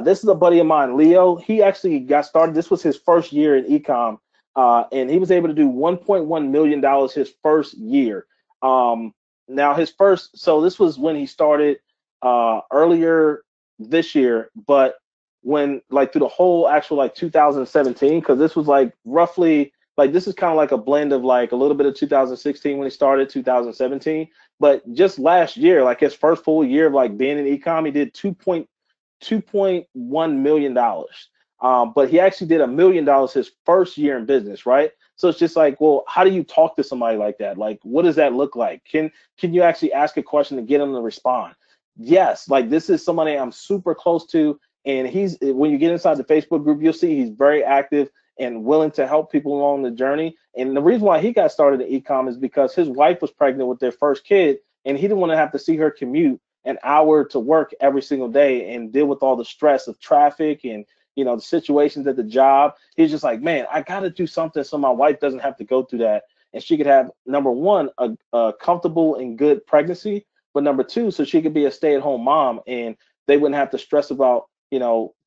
S1: This is a buddy of mine, Leo. He actually got started. This was his first year in Ecom, and he was able to do $1.1 million his first year. Now his first, so this was when he started earlier this year, but when like through the whole actual like 2017, because this was like roughly like this is kind of like a blend of like a little bit of 2016 when he started 2017, but just last year, like his first full year of like being in ecom, he did 2.1 million dollars. But he actually did $1 million his first year in business, right? So it's just like, well, how do you talk to somebody like that? Like, what does that look like? Can you actually ask a question and get them to respond? Yes, like this is somebody I'm super close to, and he's when you get inside the Facebook group, you'll see he's very active and willing to help people along the journey. And the reason why he got started in ecom is because his wife was pregnant with their first kid, and he didn't want to have to see her commute an hour to work every single day and deal with all the stress of traffic and the situations at the job. He's just like, man, I got to do something so my wife doesn't have to go through that, and she could have, number one, a comfortable and good pregnancy, but number two, so she could be a stay-at-home mom and they wouldn't have to stress about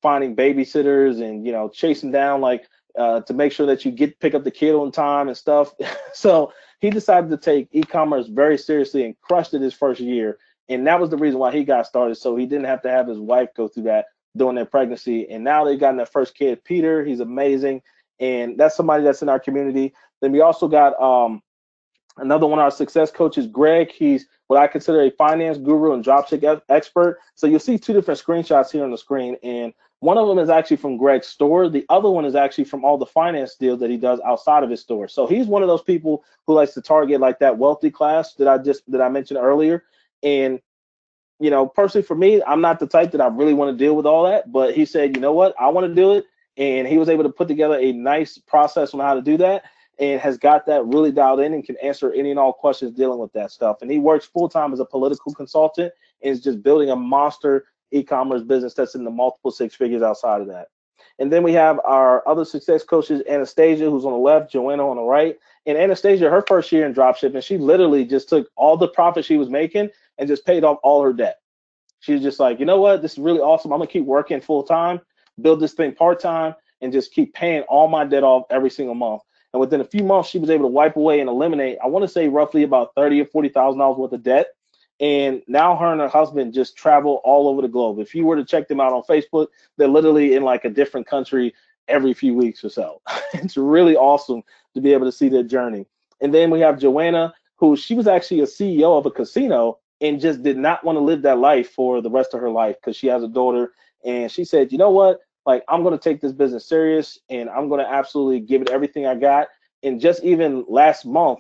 S1: finding babysitters and chasing down like to make sure that you pick up the kid on time and stuff. So he decided to take e-commerce very seriously and crushed it his first year, and that was the reason why he got started, so he didn't have to have his wife go through that during their pregnancy. And now they've gotten their first kid, Peter. He's amazing, and that's somebody that's in our community. Then we also got another one of our success coaches, Greg. He's what I consider a finance guru and dropship expert. So you'll see two different screenshots here on the screen, and one of them is actually from Greg's store. The other one is actually from all the finance deals that he does outside of his store. So he's one of those people who likes to target like that wealthy class that I mentioned earlier. And personally for me, I'm not the type that I really want to deal with all that, but he said, you know what, I want to do it. And he was able to put together a nice process on how to do that, and has got that really dialed in and can answer any and all questions dealing with that stuff. And he works full-time as a political consultant and is just building a monster e-commerce business that's in the multiple six figures outside of that. And then we have our other success coaches, Anastasia, who's on the left, Joanna on the right. And Anastasia, her first year in dropshipping, she literally just took all the profit she was making and just paid off all her debt. She was just like, you know what, this is really awesome. I'm gonna keep working full time, build this thing part time, and just keep paying all my debt off every single month. And within a few months, she was able to wipe away and eliminate, I want to say roughly about $30,000 or $40,000 worth of debt. And now her and her husband just travel all over the globe. If you were to check them out on Facebook, they're literally in like a different country every few weeks or so. It's really awesome to be able to see their journey. And then we have Joanna, who she was actually a CEO of a casino and just did not want to live that life for the rest of her life because she has a daughter. And she said, you know what? Like, I'm going to take this business serious and I'm going to absolutely give it everything I got. And just even last month,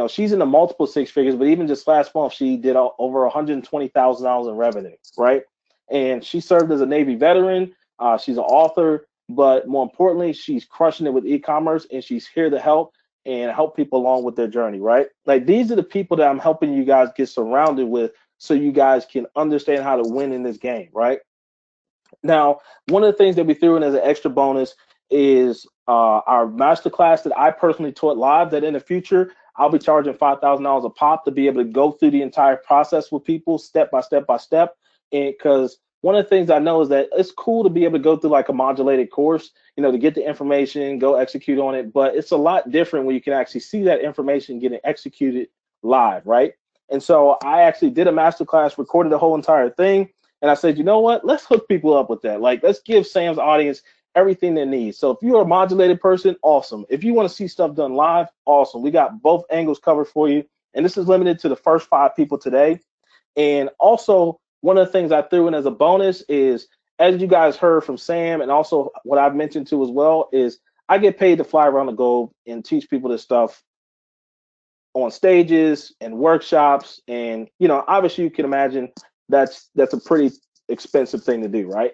S1: she's in the multiple six figures, but even just last month, she did over $120,000 in revenue, right? And she served as a Navy veteran. She's an author, but more importantly, she's crushing it with e-commerce, and she's here to help and help people along with their journey, right? Like, these are the people that I'm helping you guys get surrounded with so you guys can understand how to win in this game, right? Now, one of the things that we threw in as an extra bonus is our masterclass that I personally taught live, that in the future, I'll be charging $5,000 a pop to be able to go through the entire process with people step by step by step. And because one of the things I know is that it's cool to be able to go through like a modulated course, to get the information, go execute on it. But it's a lot different when you can actually see that information getting executed live, right? And so I actually did a masterclass, recorded the whole entire thing. And I said, you know what? Let's hook people up with that. Like, let's give Sam's audience everything they need. So if you're a modulated person, awesome. If you want to see stuff done live, awesome. We got both angles covered for you. And this is limited to the first 5 people today. And also, one of the things I threw in as a bonus is, as you guys heard from Sam, and also what I've mentioned too as well, is I get paid to fly around the globe and teach people this stuff on stages and workshops. And, obviously you can imagine that's a pretty expensive thing to do, right?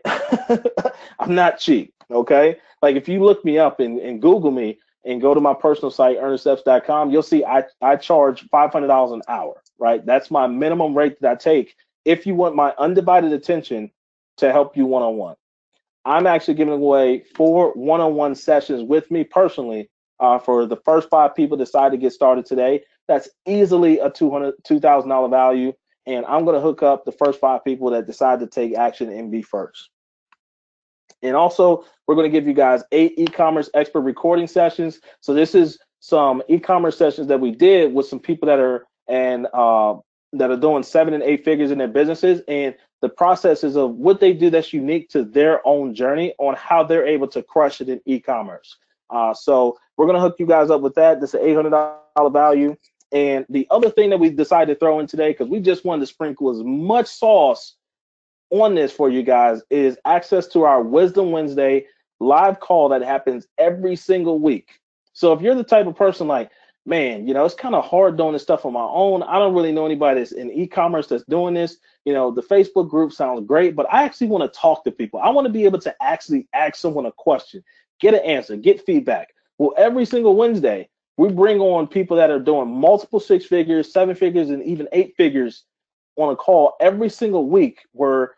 S1: I'm not cheap, okay? Like, if you look me up and Google me and go to my personal site, earneststeps.com, you'll see I charge $500 an hour, right? That's my minimum rate that I take if you want my undivided attention to help you one-on-one. I'm actually giving away 4 one-on-one sessions with me personally for the first 5 people decide to get started today. That's easily a $2,000 value. And I'm going to hook up the first 5 people that decide to take action and be first. And also, we're going to give you guys 8 e-commerce expert recording sessions. So this is some e-commerce sessions that we did with some people that are doing 7 and 8 figures in their businesses. And the processes of what they do that's unique to their own journey on how they're able to crush it in e-commerce. So we're going to hook you guys up with that. This is an $800 value. And the other thing that we decided to throw in today, because we just wanted to sprinkle as much sauce on this for you guys, is access to our Wisdom Wednesday live call that happens every single week. So if you're the type of person like, man, it's kind of hard doing this stuff on my own. I don't really know anybody that's in e-commerce that's doing this. The Facebook group sounds great, but I actually want to talk to people. I want to be able to actually ask someone a question, get an answer, get feedback. Well, every single Wednesday, we bring on people that are doing multiple 6 figures, 7 figures, and even 8 figures on a call every single week, where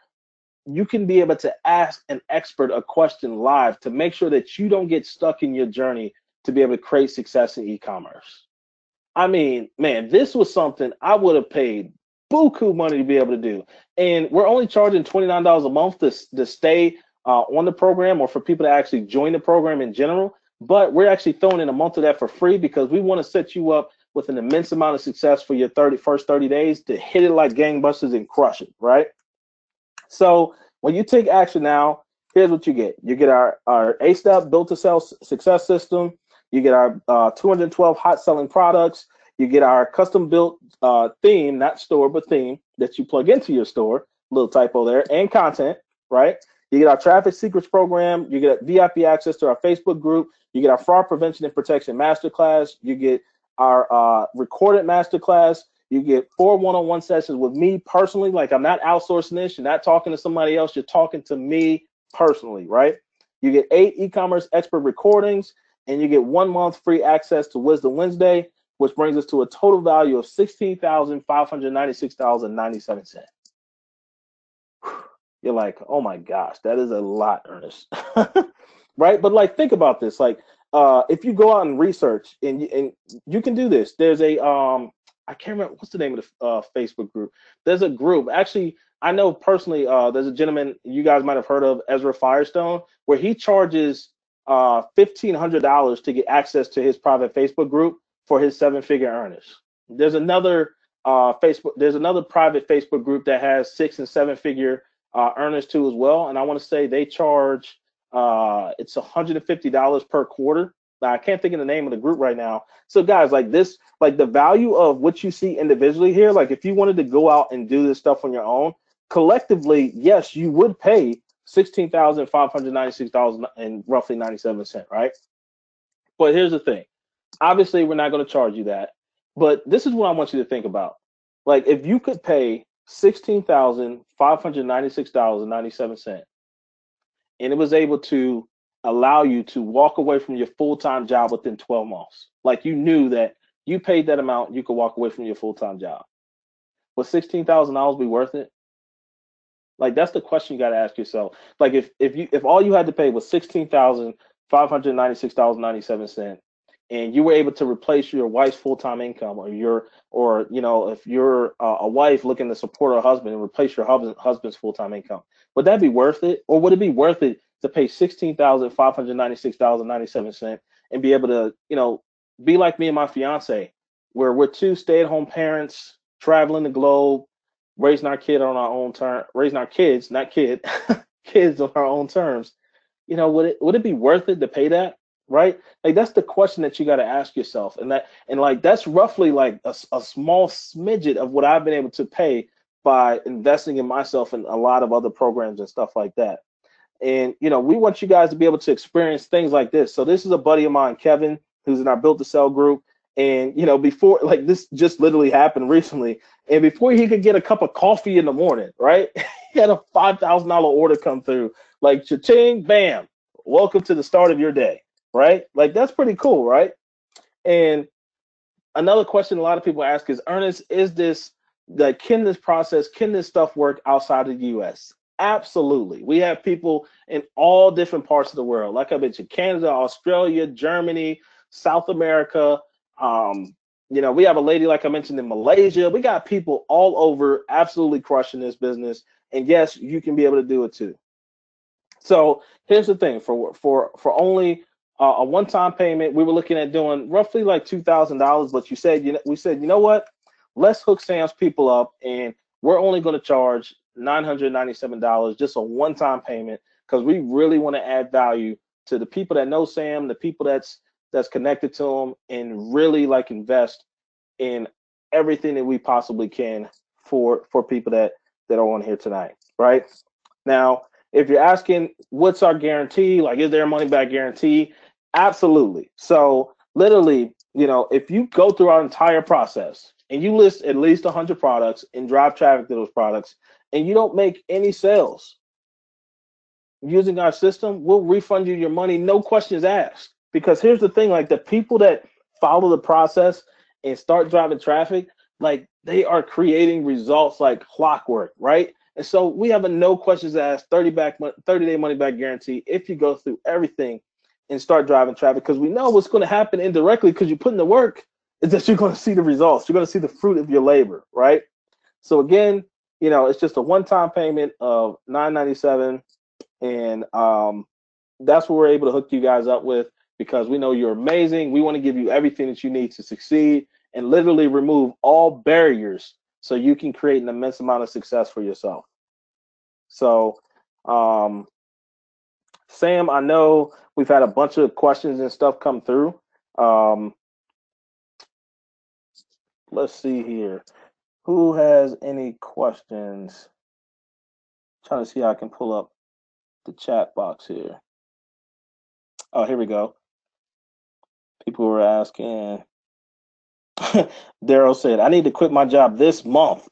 S1: you can be able to ask an expert a question live to make sure that you don't get stuck in your journey to be able to create success in e-commerce. I mean, man, this was something I would have paid buku money to be able to do. And we're only charging $29 a month to stay on the program, or for people to actually join the program in general. But we're actually throwing in a month of that for free, because we want to set you up with an immense amount of success for your first 30 days to hit it like gangbusters and crush it, right? So when you take action now, here's what you get. You get our A-Step Built to Sell Success System. You get our 212 hot selling products. You get our custom built theme, not store, but theme that you plug into your store. Little typo there. And content, right? You get our traffic secrets program. You get VIP access to our Facebook group. You get our fraud prevention and protection masterclass. You get our recorded masterclass. You get 4 one-on-one sessions with me personally. Like, I'm not outsourcing this. You're not talking to somebody else. You're talking to me personally, right? You get 8 e-commerce expert recordings, and you get 1 month free access to Wisdom Wednesday, which brings us to a total value of $16,596.97. You're like, oh my gosh, that is a lot, Ernest. Right? But like, think about this. Like, if you go out and research, and you can do this. There's a I can't remember what's the name of the Facebook group. There's a group. Actually, I know personally. There's a gentleman you guys might have heard of, Ezra Firestone, where he charges $1,500 to get access to his private Facebook group for his 7-figure earners. There's another private Facebook group that has 6 and 7-figure earners too as well. And I want to say they charge it's $150 per quarter. Now, I can't think of the name of the group right now. So guys, like this, like the value of what you see individually here, like if you wanted to go out and do this stuff on your own, collectively, yes, you would pay $16,596 and roughly 97 cents, right? But here's the thing. Obviously, we're not going to charge you that. But this is what I want you to think about. Like, if you could pay $16,596.97, and it was able to allow you to walk away from your full-time job within 12 months. Like, you knew that you paid that amount, you could walk away from your full-time job. Would $16,000 be worth it? Like, that's the question you got to ask yourself. Like, if all you had to pay was $16,596.97, and you were able to replace your wife's full-time income, or if you're a wife looking to support her husband and replace your husband's full-time income, would that be worth it? Or would it be worth it to pay $16,596.97 and be able to, be like me and my fiance, where we're 2 stay-at-home parents traveling the globe, raising our kid on our own terms, raising our kids, not kid, kids on our own terms. Would it be worth it to pay that? Right? Like, that's the question that you got to ask yourself. And that's roughly like a small smidget of what I've been able to pay by investing in myself and a lot of other programs and stuff like that. And, we want you guys to be able to experience things like this. So this is a buddy of mine, Kevin, who's in our Built to Sell group. And, before, like, this just literally happened recently. And before he could get a cup of coffee in the morning, right, he had a $5,000 order come through, like, cha-ching, bam, welcome to the start of your day, right? Like, that's pretty cool, right? And another question a lot of people ask is, Ernest, can this stuff work outside of the U.S.? Absolutely. We have people in all different parts of the world. Like I mentioned, Canada, Australia, Germany, South America. We have a lady, like I mentioned, in Malaysia. We got people all over absolutely crushing this business. And yes, you can be able to do it too. So here's the thing: for only a one-time payment, we were looking at doing roughly like $2,000. But we said, you know what? Let's hook Sam's people up, and we're only going to charge $997, just a one-time payment, because we really want to add value to the people that know Sam, the people that's connected to him, and really like invest in everything that we possibly can for people that are on here tonight, right? Now, if you're asking what's our guarantee, like is there a money back guarantee? Absolutely. So literally, you know, if you go through our entire process and you list at least 100 products and drive traffic to those products and you don't make any sales using our system, we'll refund you your money, no questions asked. Because here's the thing, like the people that follow the process and start driving traffic, like they are creating results like clockwork, right? And so we have a no questions asked 30-day money back guarantee if you go through everything and start driving traffic, because we know what's going to happen indirectly because you put in the work is that you're going to see the results. You're going to see the fruit of your labor, right? So again, you know, it's just a one-time payment of $997, and that's what we're able to hook you guys up with, because we know you're amazing. We want to give you everything that you need to succeed and literally remove all barriers so you can create an immense amount of success for yourself. So, Sam, I know we've had a bunch of questions and stuff come through. Let's see here. Who has any questions? Trying to see how I can pull up the chat box here. Oh, here we go. People were asking. Daryl said, I need to quit my job this month.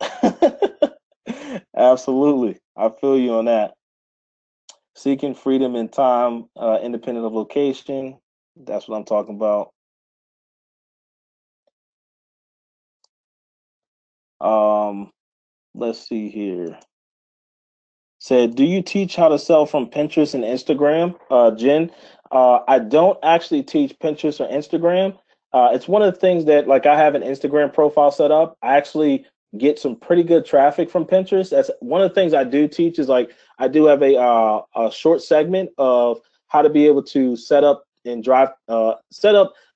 S1: Absolutely. I feel you on that. Seeking freedom in time, independent of location. That's what I'm talking about. Let's see here. Said, do you teach how to sell from Pinterest and Instagram? Jen, I don't actually teach Pinterest or Instagram. It's one of the things that, like, I have an Instagram profile set up. I actually get some pretty good traffic from Pinterest. That's one of the things I do teach, is like I do have a short segment of how to be able to set up and drive, not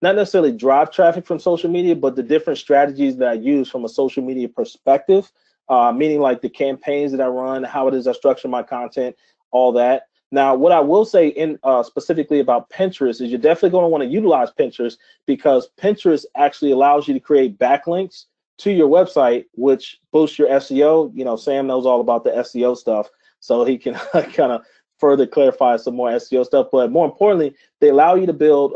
S1: necessarily drive traffic from social media, but the different strategies that I use from a social media perspective. Meaning like the campaigns that I run, how it is I structure my content, all that. Now, what I will say in specifically about Pinterest is you're definitely going to want to utilize Pinterest, because Pinterest actually allows you to create backlinks to your website, which boosts your SEO. You know, Sam knows all about the SEO stuff, so he can kind of further clarify some more SEO stuff. But more importantly, they allow you to build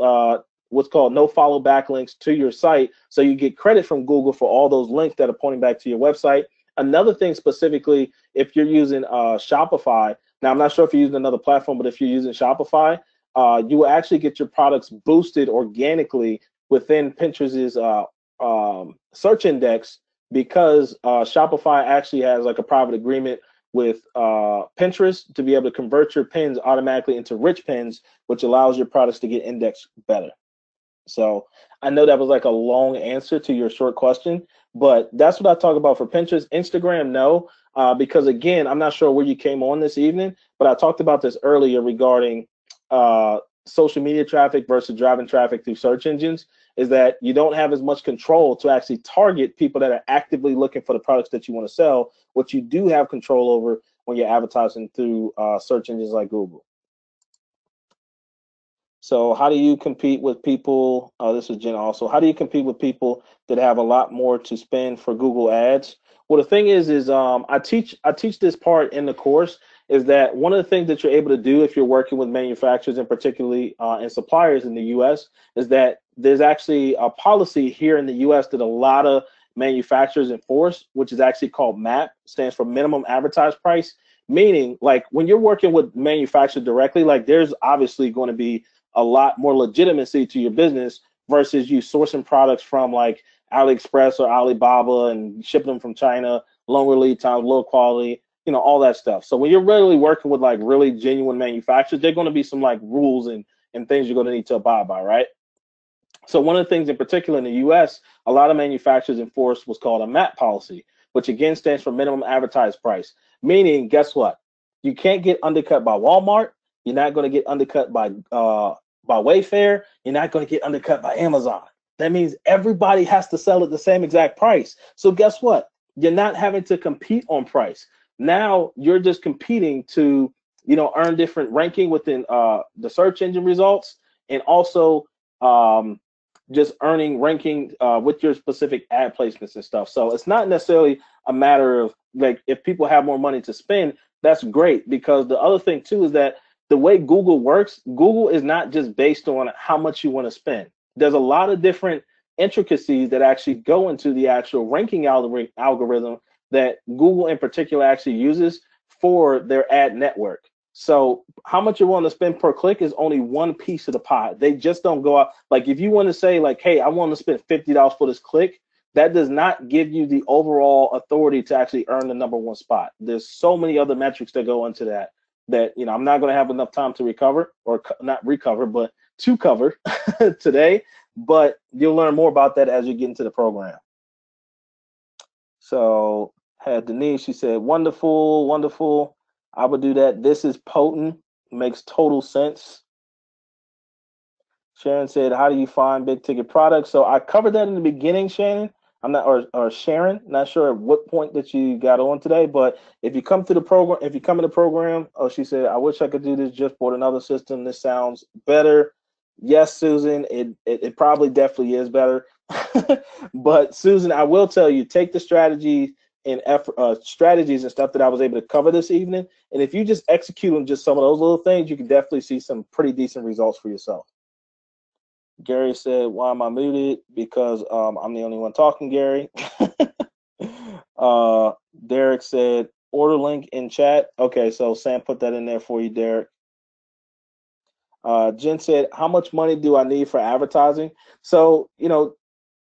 S1: what's called no follow backlinks to your site, so you get credit from Google for all those links that are pointing back to your website. Another thing specifically, if you're using Shopify, now I'm not sure if you're using another platform, but if you're using Shopify, you will actually get your products boosted organically within Pinterest's search index, because Shopify actually has like a private agreement with Pinterest to be able to convert your pins automatically into rich pins, which allows your products to get indexed better. So I know that was like a long answer to your short question, but that's what I talk about for Pinterest. Instagram, no, because again, I'm not sure where you came on this evening, but I talked about this earlier regarding social media traffic versus driving traffic through search engines, is that you don't have as much control to actually target people that are actively looking for the products that you want to sell. What you do have control over when you're advertising through search engines like Google. So how do you compete with people? This is Jen also. How do you compete with people that have a lot more to spend for Google Ads? Well, the thing is I teach this part in the course, is that one of the things that you're able to do if you're working with manufacturers, and particularly and suppliers in the U.S., is that there's actually a policy here in the U.S. that a lot of manufacturers enforce, which is actually called MAP, stands for minimum advertised price. Meaning, like when you're working with manufacturers directly, like there's obviously going to be a lot more legitimacy to your business versus you sourcing products from like AliExpress or Alibaba and shipping them from China, longer lead times, low quality, you know, all that stuff. So when you're really working with like really genuine manufacturers, there are going to be some like rules and things you're going to need to abide by, right? So one of the things in particular in the US, a lot of manufacturers enforce what's called a MAP policy, which again stands for minimum advertised price. Meaning, guess what? You can't get undercut by Walmart. You're not going to get undercut by Wayfair. You're not going to get undercut by Amazon. That means everybody has to sell at the same exact price. So guess what? You're not having to compete on price. Now you're just competing to, earn different ranking within the search engine results, and also just earning ranking with your specific ad placements and stuff. So it's not necessarily a matter of like, if people have more money to spend, that's great, because the other thing too is that the way Google works, Google is not just based on how much you want to spend. There's a lot of different intricacies that actually go into the actual ranking algorithm that Google in particular actually uses for their ad network. So how much you want to spend per click is only one piece of the pie. They just don't go out. Like if you want to say like, hey, I want to spend $50 for this click, that does not give you the overall authority to actually earn the #1 spot. There's so many other metrics that go into that I'm not going to have enough time to recover, or not recover, but to cover today. But you'll learn more about that as you get into the program. So had Denise, she said, wonderful, wonderful. I would do that. This is potent. Makes total sense. Sharon said, how do you find big ticket products? So I covered that in the beginning, Shannon. I'm not, or Sharon, not sure at what point that you got on today, but if you come to the program, if you come in the program, oh, she said, I wish I could do this, just bought another system. This sounds better. Yes, Susan, it probably definitely is better. But Susan, I will tell you, take the strategy and strategies and stuff that I was able to cover this evening. And if you just execute on just some of those little things, you can definitely see some pretty decent results for yourself. Gary said, why am I muted? Because I'm the only one talking, Gary. Derek said, order link in chat. Okay, so Sam put that in there for you, Derek. Jen said, how much money do I need for advertising? So,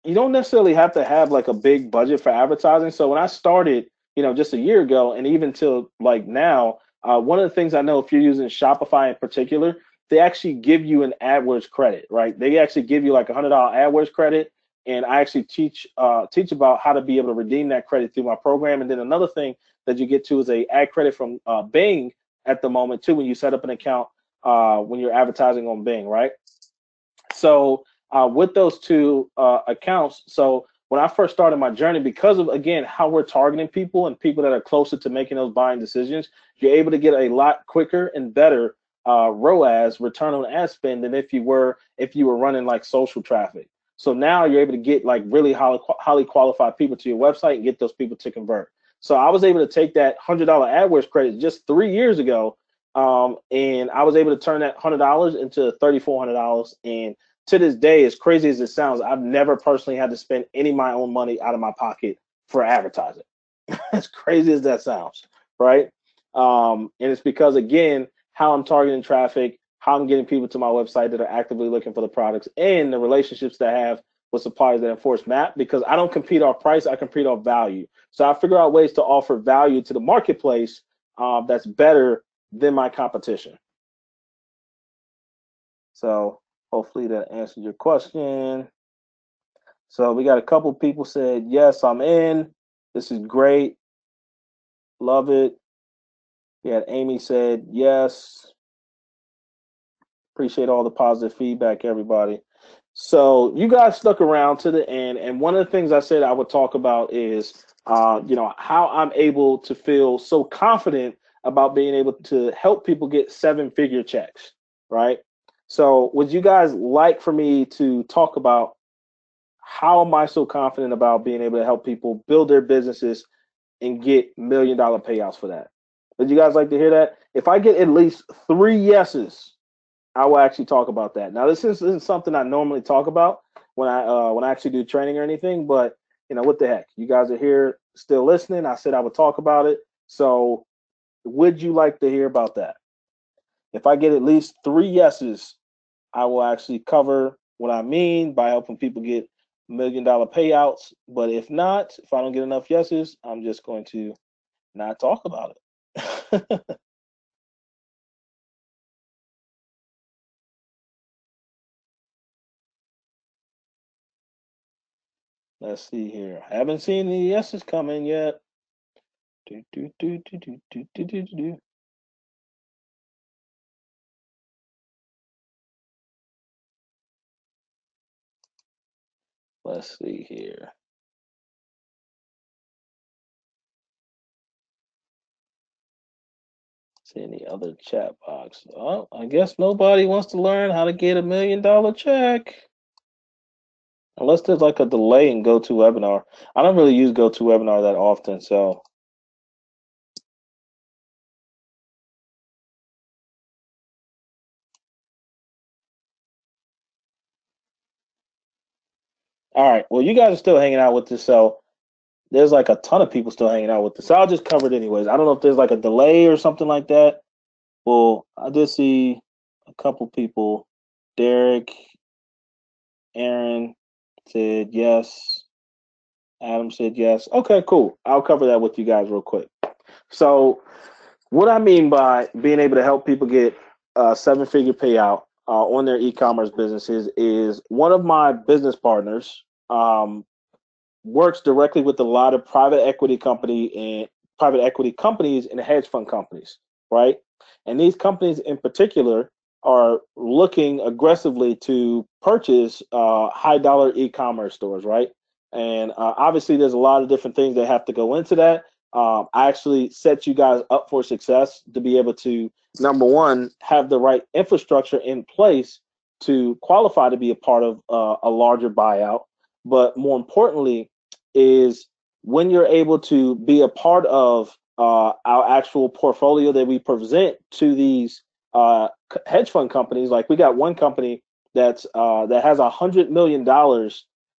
S1: you don't necessarily have to have like a big budget for advertising. So when I started, just a year ago, and even till like now, one of the things I know, if you're using Shopify in particular, they actually give you an AdWords credit, right? They actually give you like $100 AdWords credit, and I actually teach about how to be able to redeem that credit through my program. And then another thing that you get to is a ad credit from Bing at the moment too, when you set up an account when you're advertising on Bing, right? So with those two accounts, so when I first started my journey, because of, again, how we're targeting people and people that are closer to making those buying decisions, you're able to get a lot quicker and better ROAS, return on ad spend, than if you were running like social traffic. So now you're able to get like really highly qualified people to your website and get those people to convert. So I was able to take that $100 AdWords credit just 3 years ago, and I was able to turn that $100 into $3,400. And to this day, as crazy as it sounds, I've never personally had to spend any of my own money out of my pocket for advertising. As crazy as that sounds, right? And it's because, again, how I'm targeting traffic, how I'm getting people to my website that are actively looking for the products, and the relationships that I have with suppliers that enforce MAP, because I don't compete off price, I compete off value. So I figure out ways to offer value to the marketplace that's better than my competition. So hopefully that answers your question. So we got a couple people said, yes, I'm in. This is great. Love it. We had Amy said, yes. Appreciate all the positive feedback, everybody. So you guys stuck around to the end. And one of the things I said I would talk about is, how I'm able to feel so confident about being able to help people get 7-figure checks, right? So would you guys like for me to talk about how am I so confident about being able to help people build their businesses and get $1 million payouts for that? Would you guys like to hear that? If I get at least 3 yeses, I will actually talk about that. Now, this isn't something I normally talk about when I actually do training or anything, but what the heck? You guys are here still listening. I said I would talk about it. So would you like to hear about that? If I get at least 3 yeses, I will actually cover what I mean by helping people get $1 million payouts. But if not, if I don't get enough yeses, I'm just going to not talk about it. Let's see here. Haven't seen the yeses coming yet. Let's see here. Any other chat box? Oh, I guess nobody wants to learn how to get $1 million check. Unless there's like a delay in GoToWebinar. I don't really use GoToWebinar that often, so. All right, well, you guys are still hanging out with this, so there's like a ton of people still hanging out with this. So I'll just cover it anyways. I don't know if there's like a delay or something like that. Well, I did see a couple people. Derek, Aaron said yes. Adam said yes. Okay, cool. I'll cover that with you guys real quick. So what I mean by being able to help people get a seven-figure payout on their e-commerce businesses is one of my business partners works directly with a lot of private equity companies and hedge fund companies, right? And these companies in particular are looking aggressively to purchase high dollar e-commerce stores, right? And obviously, there's a lot of different things that have to go into that. I actually set you guys up for success to be able to, number one, have the right infrastructure in place to qualify to be a part of a larger buyout. But more importantly, is when you're able to be a part of our actual portfolio that we present to these hedge fund companies. Like we got one company that has $100 million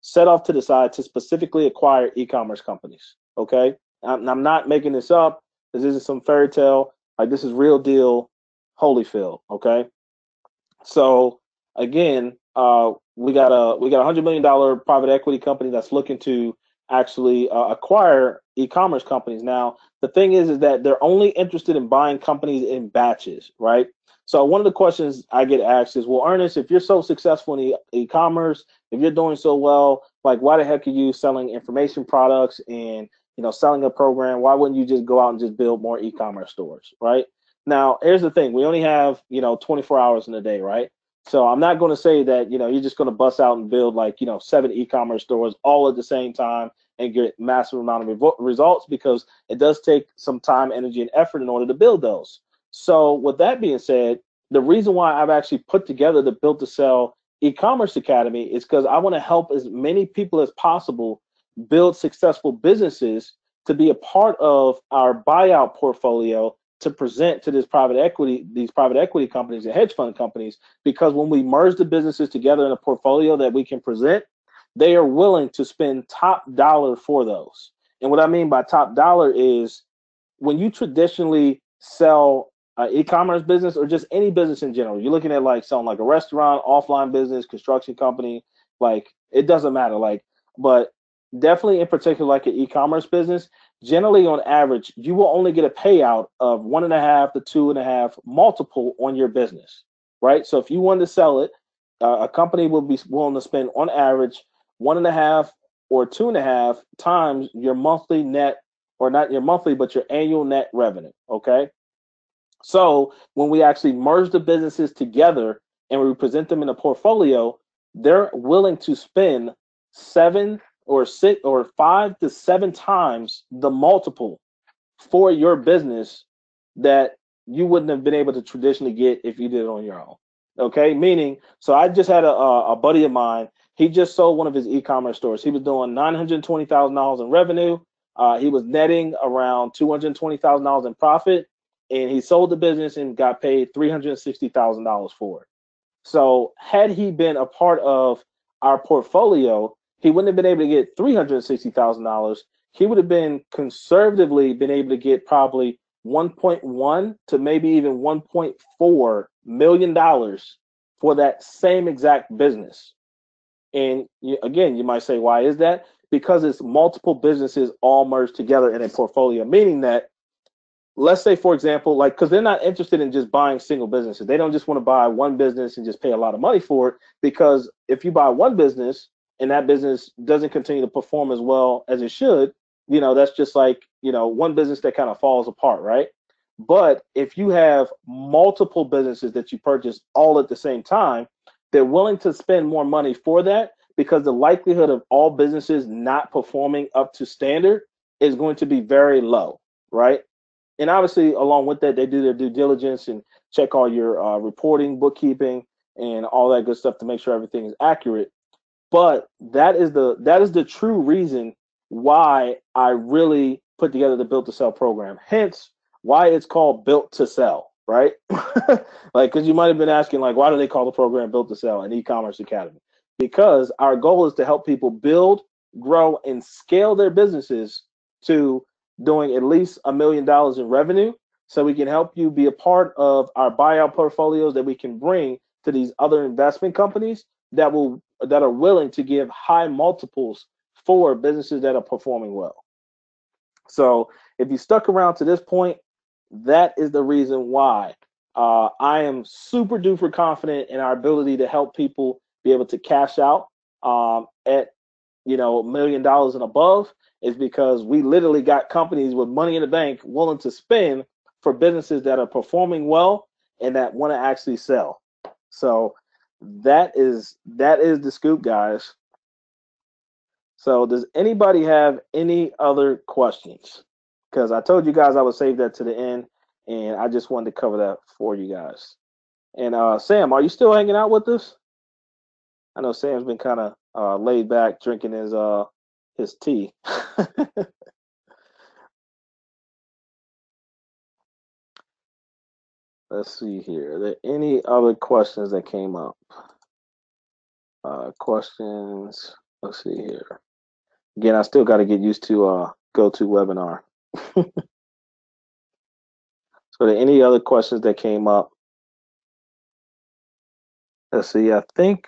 S1: set off to the side to specifically acquire e-commerce companies. Okay, I'm not making this up. This isn't some fairy tale. Like this is real deal, Holyfield. Okay, so again, we got a $100 million private equity company that's looking to actually acquire e-commerce companies. Now, the thing is that they're only interested in buying companies in batches, right? So one of the questions I get asked is, well, Ernest, if you're so successful in e-commerce, if you're doing so well, like why the heck are you selling information products and selling a program? Why wouldn't you just go out and just build more e-commerce stores, right? Now, here's the thing. We only have, 24 hours in a day, right? So I'm not going to say that, you're just going to bust out and build like, 7 e-commerce stores all at the same time and get massive amount of results, because it does take some time, energy, and effort in order to build those. So with that being said, the reason why I've actually put together the Built to Sell e-commerce academy is because I want to help as many people as possible build successful businesses to be a part of our buyout portfolio to present to these private equity companies and hedge fund companies, because when we merge the businesses together in a portfolio that we can present, they are willing to spend top dollar for those. And what I mean by top dollar is when you traditionally sell e-commerce business or just any business in general, you're looking at like selling like a restaurant, offline business, construction company, like it doesn't matter. But definitely in particular, like an e-commerce business, generally on average, you will only get a payout of 1.5 to 2.5 multiple on your business, right? So if you want to sell it, a company will be willing to spend on average 1.5 or 2.5 times your monthly net, or not your monthly, but your annual net revenue. Okay. So when we actually merge the businesses together and we present them in a portfolio, they're willing to spend 7 or 6 or 5 to 7 times the multiple for your business that you wouldn't have been able to traditionally get if you did it on your own. Okay, meaning, so I just had a buddy of mine. He just sold one of his e-commerce stores. He was doing $920,000 in revenue. He was netting around $220,000 in profit, and he sold the business and got paid $360,000 for it. So had he been a part of our portfolio, he wouldn't have been able to get $360,000. He would have been conservatively been able to get probably 1.1 to maybe even $1.4 million for that same exact business. And again, you might say, why is that? Because it's multiple businesses all merged together in a portfolio, meaning that, let's say, for example, like, because they're not interested in just buying single businesses. They don't just want to buy one business and just pay a lot of money for it, because if you buy one business and that business doesn't continue to perform as well as it should, that's just like, one business that kind of falls apart, right? But if you have multiple businesses that you purchase all at the same time, they're willing to spend more money for that, because the likelihood of all businesses not performing up to standard is going to be very low, right? And obviously, along with that, they do their due diligence and check all your reporting, bookkeeping, and all that good stuff to make sure everything is accurate. But that is the true reason why I really put together the Built to Sell program. Hence, why it's called Built to Sell, right? Like, because you might have been asking, like, why do they call the program Built to Sell an e-commerce academy? Because our goal is to help people build, grow, and scale their businesses to doing at least $1 million in revenue, so we can help you be a part of our buyout portfolios that we can bring to these other investment companies that are willing to give high multiples for businesses that are performing well. So if you stuck around to this point, that is the reason why I am super duper confident in our ability to help people be able to cash out at $1 million and above, is because we literally got companies with money in the bank willing to spend for businesses that are performing well and that want to actually sell. So that is the scoop, guys. So does anybody have any other questions? Because I told you guys I would save that to the end, and I just wanted to cover that for you guys. And Sam, are you still hanging out with us? I know Sam's been kind of laid back drinking his tea. Let's see here. Are there any other questions that came up? Questions. Let's see here. Again, I still got to get used to GoToWebinar. So, are there any other questions that came up? Let's see. I think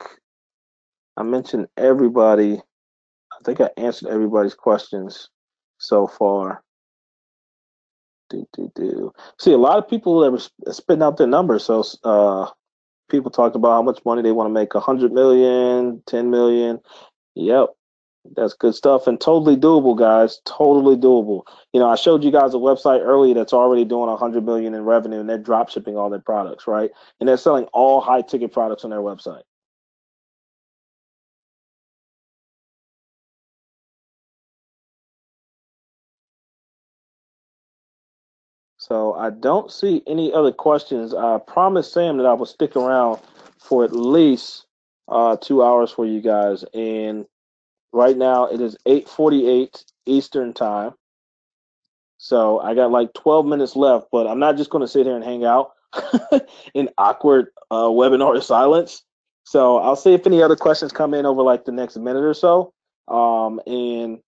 S1: I mentioned everybody. I think I answered everybody's questions so far. See, a lot of people that were spitting out their numbers. So, people talked about how much money they want to make: 100 million, 10 million. Yep. That's good stuff and totally doable, guys. Totally doable. I showed you guys a website earlier that's already doing 100 million in revenue, and they're drop shipping all their products, right? And they're selling all high ticket products on their website. So I don't see any other questions. I promised Sam that I would stick around for at least 2 hours for you guys. And right now it is 8:48 Eastern time. So I got like 12 minutes left, but I'm not just going to sit here and hang out in awkward webinar silence. So I'll see if any other questions come in over like the next minute or so, and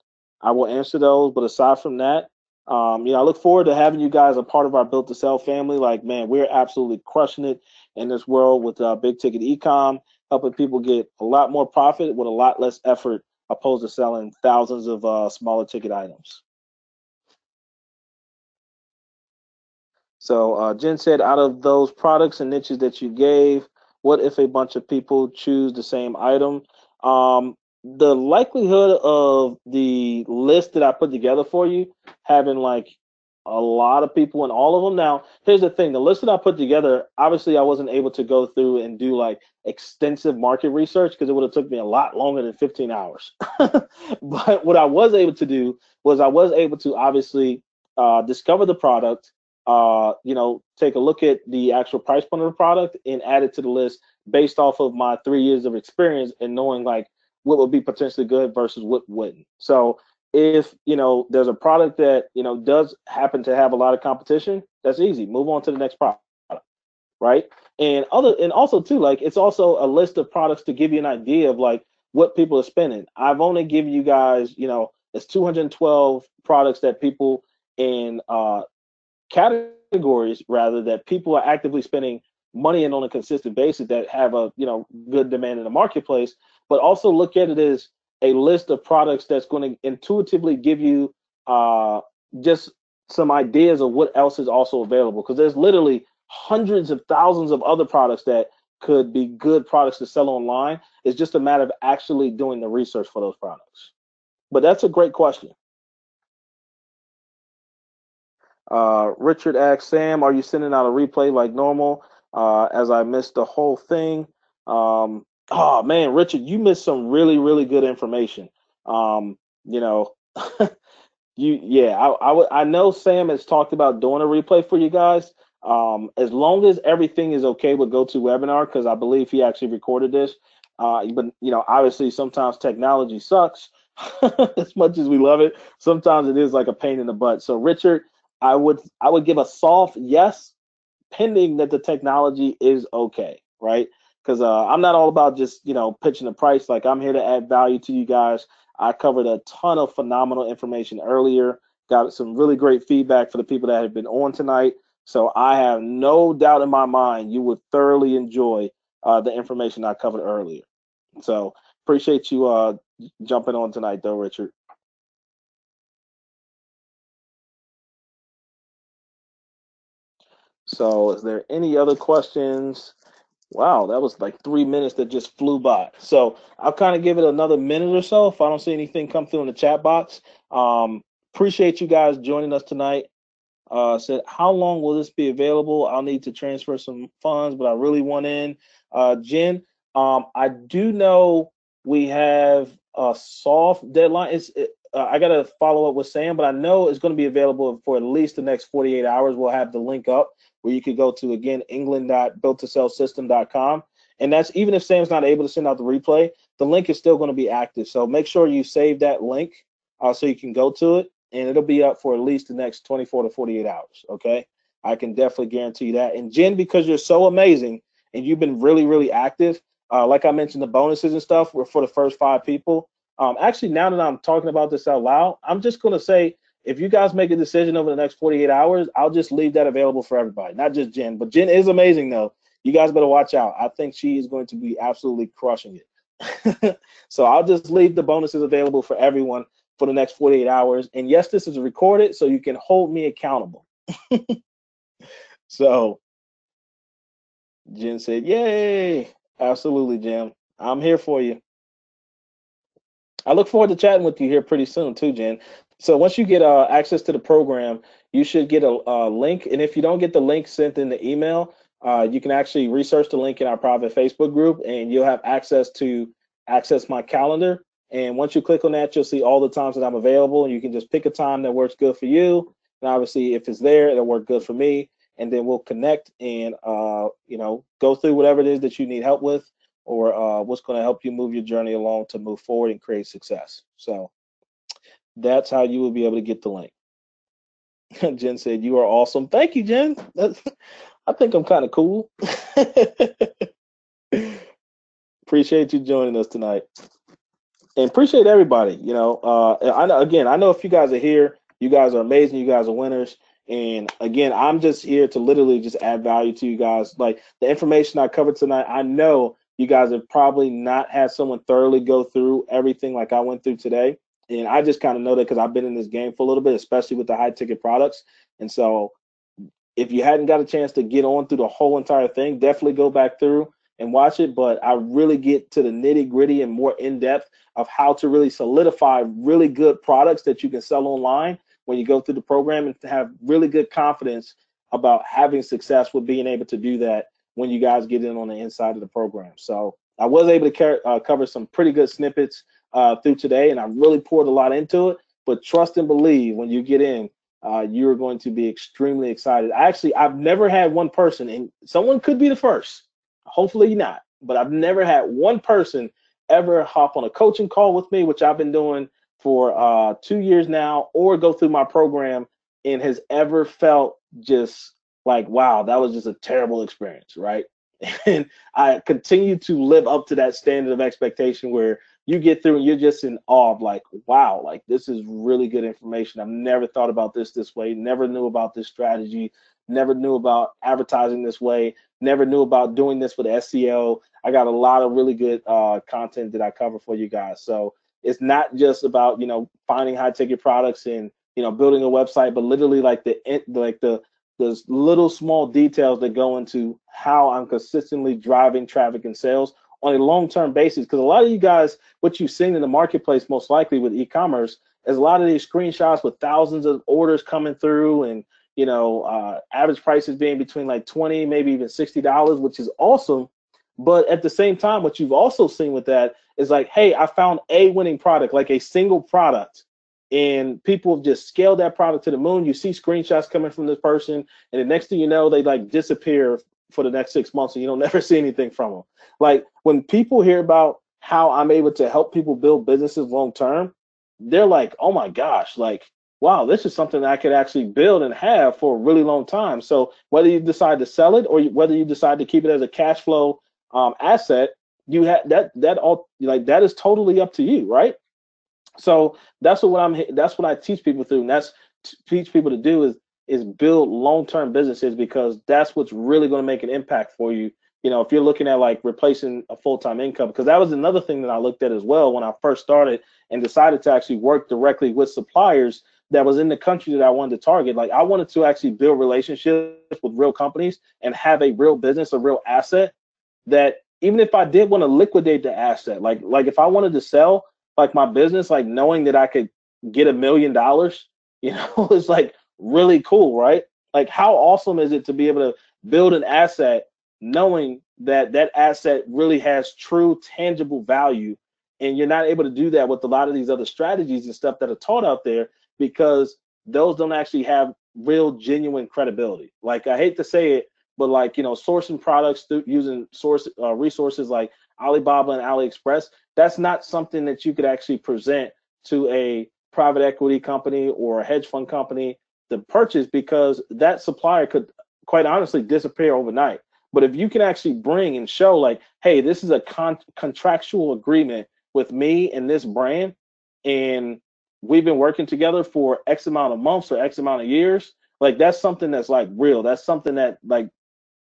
S1: I will answer those. But aside from that, I look forward to having you guys a part of our Built to Sell family. Like, man, we're absolutely crushing it in this world with big ticket ecom, helping people get a lot more profit with a lot less effort, opposed to selling thousands of smaller ticket items. So Jen said, out of those products and niches that you gave, what if a bunch of people choose the same item? The likelihood of the list that I put together for you having like a lot of people in all of them. Now, here's the thing. The list that I put together, obviously I wasn't able to go through and do like extensive market research because it would have took me a lot longer than 15 hours. But what I was able to do was I was able to obviously discover the product, take a look at the actual price point of the product and add it to the list based off of my 3 years of experience and knowing like what would be potentially good versus what wouldn't. So if there's a product that does happen to have a lot of competition, that's easy. Move on to the next product, right? And also too, like, it's also a list of products to give you an idea of like what people are spending. I've only given you guys, it's 212 products that people in categories rather that people are actively spending money in on a consistent basis that have a good demand in the marketplace. But also look at it as a list of products that's going to intuitively give you just some ideas of what else is also available, because there's literally hundreds of thousands of other products that could be good products to sell online. It's just a matter of actually doing the research for those products. But that's a great question. Richard asks, Sam, are you sending out a replay like normal? As I missed the whole thing. Oh man, Richard, you missed some really, really good information. You know, I know Sam has talked about doing a replay for you guys. As long as everything is okay with GoToWebinar, because I believe he actually recorded this. But obviously sometimes technology sucks. As much as we love it, sometimes it is like a pain in the butt. So Richard, I would give a soft yes, pending that the technology is okay, right? Because I'm not all about just pitching the price. Like, I'm here to add value to you guys. I covered a ton of phenomenal information earlier. Got some really great feedback for the people that have been on tonight. So I have no doubt in my mind you would thoroughly enjoy the information I covered earlier. So appreciate you jumping on tonight, though, Richard. So is there any other questions? Wow, that was like 3 minutes that just flew by. So I'll kind of give it another minute or so if I don't see anything come through in the chat box. Appreciate you guys joining us tonight. Said, how long will this be available? I'll need to transfer some funds, but I really want in. Jen, I do know we have a soft deadline. I got to follow up with Sam, but I know it's going to be available for at least the next 48 hours. We'll have the link up where you could go to, again, england.builttosellsystem.com. And that's even if Sam's not able to send out the replay, the link is still going to be active. So make sure you save that link so you can go to it, and it'll be up for at least the next 24 to 48 hours. Okay, I can definitely guarantee you that. And Jen, because you're so amazing and you've been really, really active, like I mentioned, the bonuses and stuff were for the first 5 people. Actually, now that I'm talking about this out loud, I'm just going to say, if you guys make a decision over the next 48 hours, I'll just leave that available for everybody, not just Jen. But Jen is amazing, though. You guys better watch out. I think she is going to be absolutely crushing it. So I'll just leave the bonuses available for everyone for the next 48 hours. And yes, this is recorded, so you can hold me accountable. So Jen said, yay. Absolutely, Jim. I'm here for you. I look forward to chatting with you here pretty soon too, Jen. So once you get access to the program, you should get a link. And if you don't get the link sent in the email, you can actually research the link in our private Facebook group, and you'll have access to access my calendar. And once you click on that, you'll see all the times that I'm available, and you can just pick a time that works good for you. And obviously, if it's there, it'll work good for me. And then we'll connect and go through whatever it is that you need help with, or what's going to help you move your journey along to move forward and create success. So that's how you will be able to get the link. Jen said, you are awesome. Thank you, Jen. I think I'm kind of cool. Appreciate you joining us tonight. And appreciate everybody. I know if you guys are here, you guys are amazing. You guys are winners. And again, I'm just here to literally just add value to you guys. Like, the information I covered tonight, I know you guys have probably not had someone thoroughly go through everything like I went through today. And I just kind of know that because I've been in this game for a little bit, especially with the high ticket products. And so if you hadn't got a chance to get on through the whole entire thing, definitely go back through and watch it. But I really get to the nitty gritty and more in depth of how to really solidify really good products that you can sell online when you go through the program, and to have really good confidence about having success with being able to do that when you guys get in on the inside of the program. So I was able to cover some pretty good snippets through today, and I really poured a lot into it. But trust and believe, when you get in, you're going to be extremely excited. I've never had one person, and someone could be the first, hopefully not, but I've never had one person ever hop on a coaching call with me, which I've been doing for 2 years now, or go through my program and has ever felt just like, wow, that was just a terrible experience, right? And I continue to live up to that standard of expectation where you get through and you're just in awe of, like, wow, like, this is really good information. I've never thought about this way, never knew about this strategy, never knew about advertising this way, never knew about doing this with SEO. I got a lot of really good content that I cover for you guys. So it's not just about, finding high ticket products and, building a website, but literally like those little small details that go into how I'm consistently driving traffic and sales on a long-term basis. Because a lot of you guys, what you've seen in the marketplace, most likely with e-commerce, is a lot of these screenshots with thousands of orders coming through, and average prices being between like $20, maybe even $60, which is awesome. But at the same time, what you've also seen with that is like, hey, I found a winning product, like a single product and people have just scaled that product to the moon. You see screenshots coming from this person, and the next thing you know, they like disappear for the next 6 months, and you don't never see anything from them. Like when people hear about how I'm able to help people build businesses long term, they're like, oh my gosh, like wow, this is something that I could actually build and have for a really long time. So whether you decide to sell it or whether you decide to keep it as a cash flow asset, you have that all like that is totally up to you, right? So that's what I teach people through, and that's teach people to do is build long-term businesses, because that's what's really going to make an impact for you. You know, if you're looking at like replacing a full-time income, because that was another thing that I looked at as well when I first started and decided to actually work directly with suppliers that was in the country that I wanted to target. Like I wanted to actually build relationships with real companies and have a real business, a real asset that even if I did want to liquidate the asset, like if I wanted to sell like my business, like knowing that I could get $1 million, you know, is like really cool, right? Like how awesome is it to be able to build an asset knowing that that asset really has true tangible value, and you're not able to do that with a lot of these other strategies and stuff that are taught out there, because those don't actually have real genuine credibility. Like I hate to say it, but like, you know, sourcing products through using resources like Alibaba and AliExpress, that's not something that you could actually present to a private equity company or a hedge fund company to purchase, because that supplier could quite honestly disappear overnight. But if you can actually bring and show like, hey, this is a contractual agreement with me and this brand, and we've been working together for X amount of months or X amount of years, like that's something that's like real. That's something that like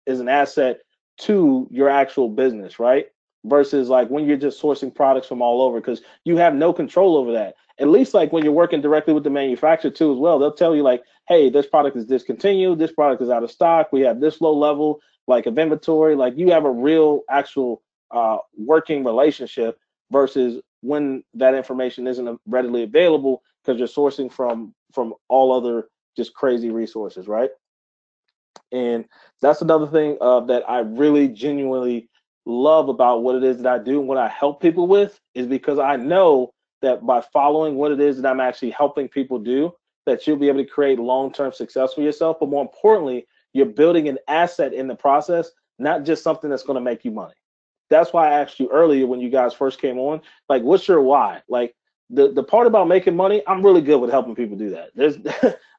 S1: is an asset to your actual business, right? Versus like when you're just sourcing products from all over, because you have no control over that. At least like when you're working directly with the manufacturer too as well, they'll tell you like, hey, this product is discontinued, this product is out of stock, we have this low level like of inventory. Like you have a real actual working relationship, versus when that information isn't readily available because you're sourcing from all other just crazy resources, right? And that's another thing that I really genuinely love about what it is that I do and what I help people with, is because I know that by following what it is that I'm actually helping people do, that you'll be able to create long-term success for yourself. But more importantly, you're building an asset in the process, not just something that's going to make you money. That's why I asked you earlier when you guys first came on, like, what's your why? Like the part about making money, I'm really good with helping people do that. There's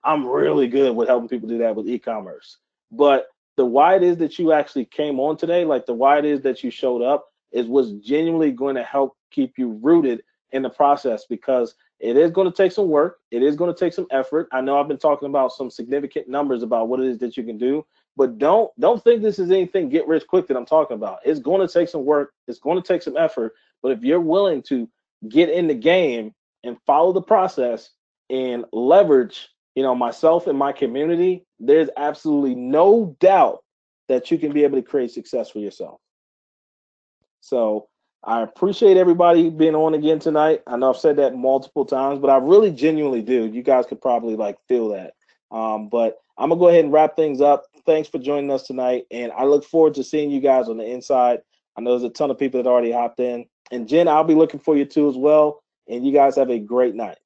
S1: I'm really good with helping people do that with e-commerce. But the why it is that you actually came on today, like the why it is that you showed up, is what's genuinely going to help keep you rooted in the process, because it is going to take some work. It is going to take some effort. I know I've been talking about some significant numbers about what it is that you can do, but don't think this is anything get rich quick that I'm talking about. It's going to take some work. It's going to take some effort. But if you're willing to get in the game and follow the process and leverage, you know, myself and my community, there's absolutely no doubt that you can be able to create success for yourself. So I appreciate everybody being on again tonight. I know I've said that multiple times, but I really genuinely do. You guys could probably like feel that. But I'm gonna go ahead and wrap things up. Thanks for joining us tonight, and I look forward to seeing you guys on the inside. I know there's a ton of people that already hopped in, and Jen, I'll be looking for you too as well. And you guys have a great night.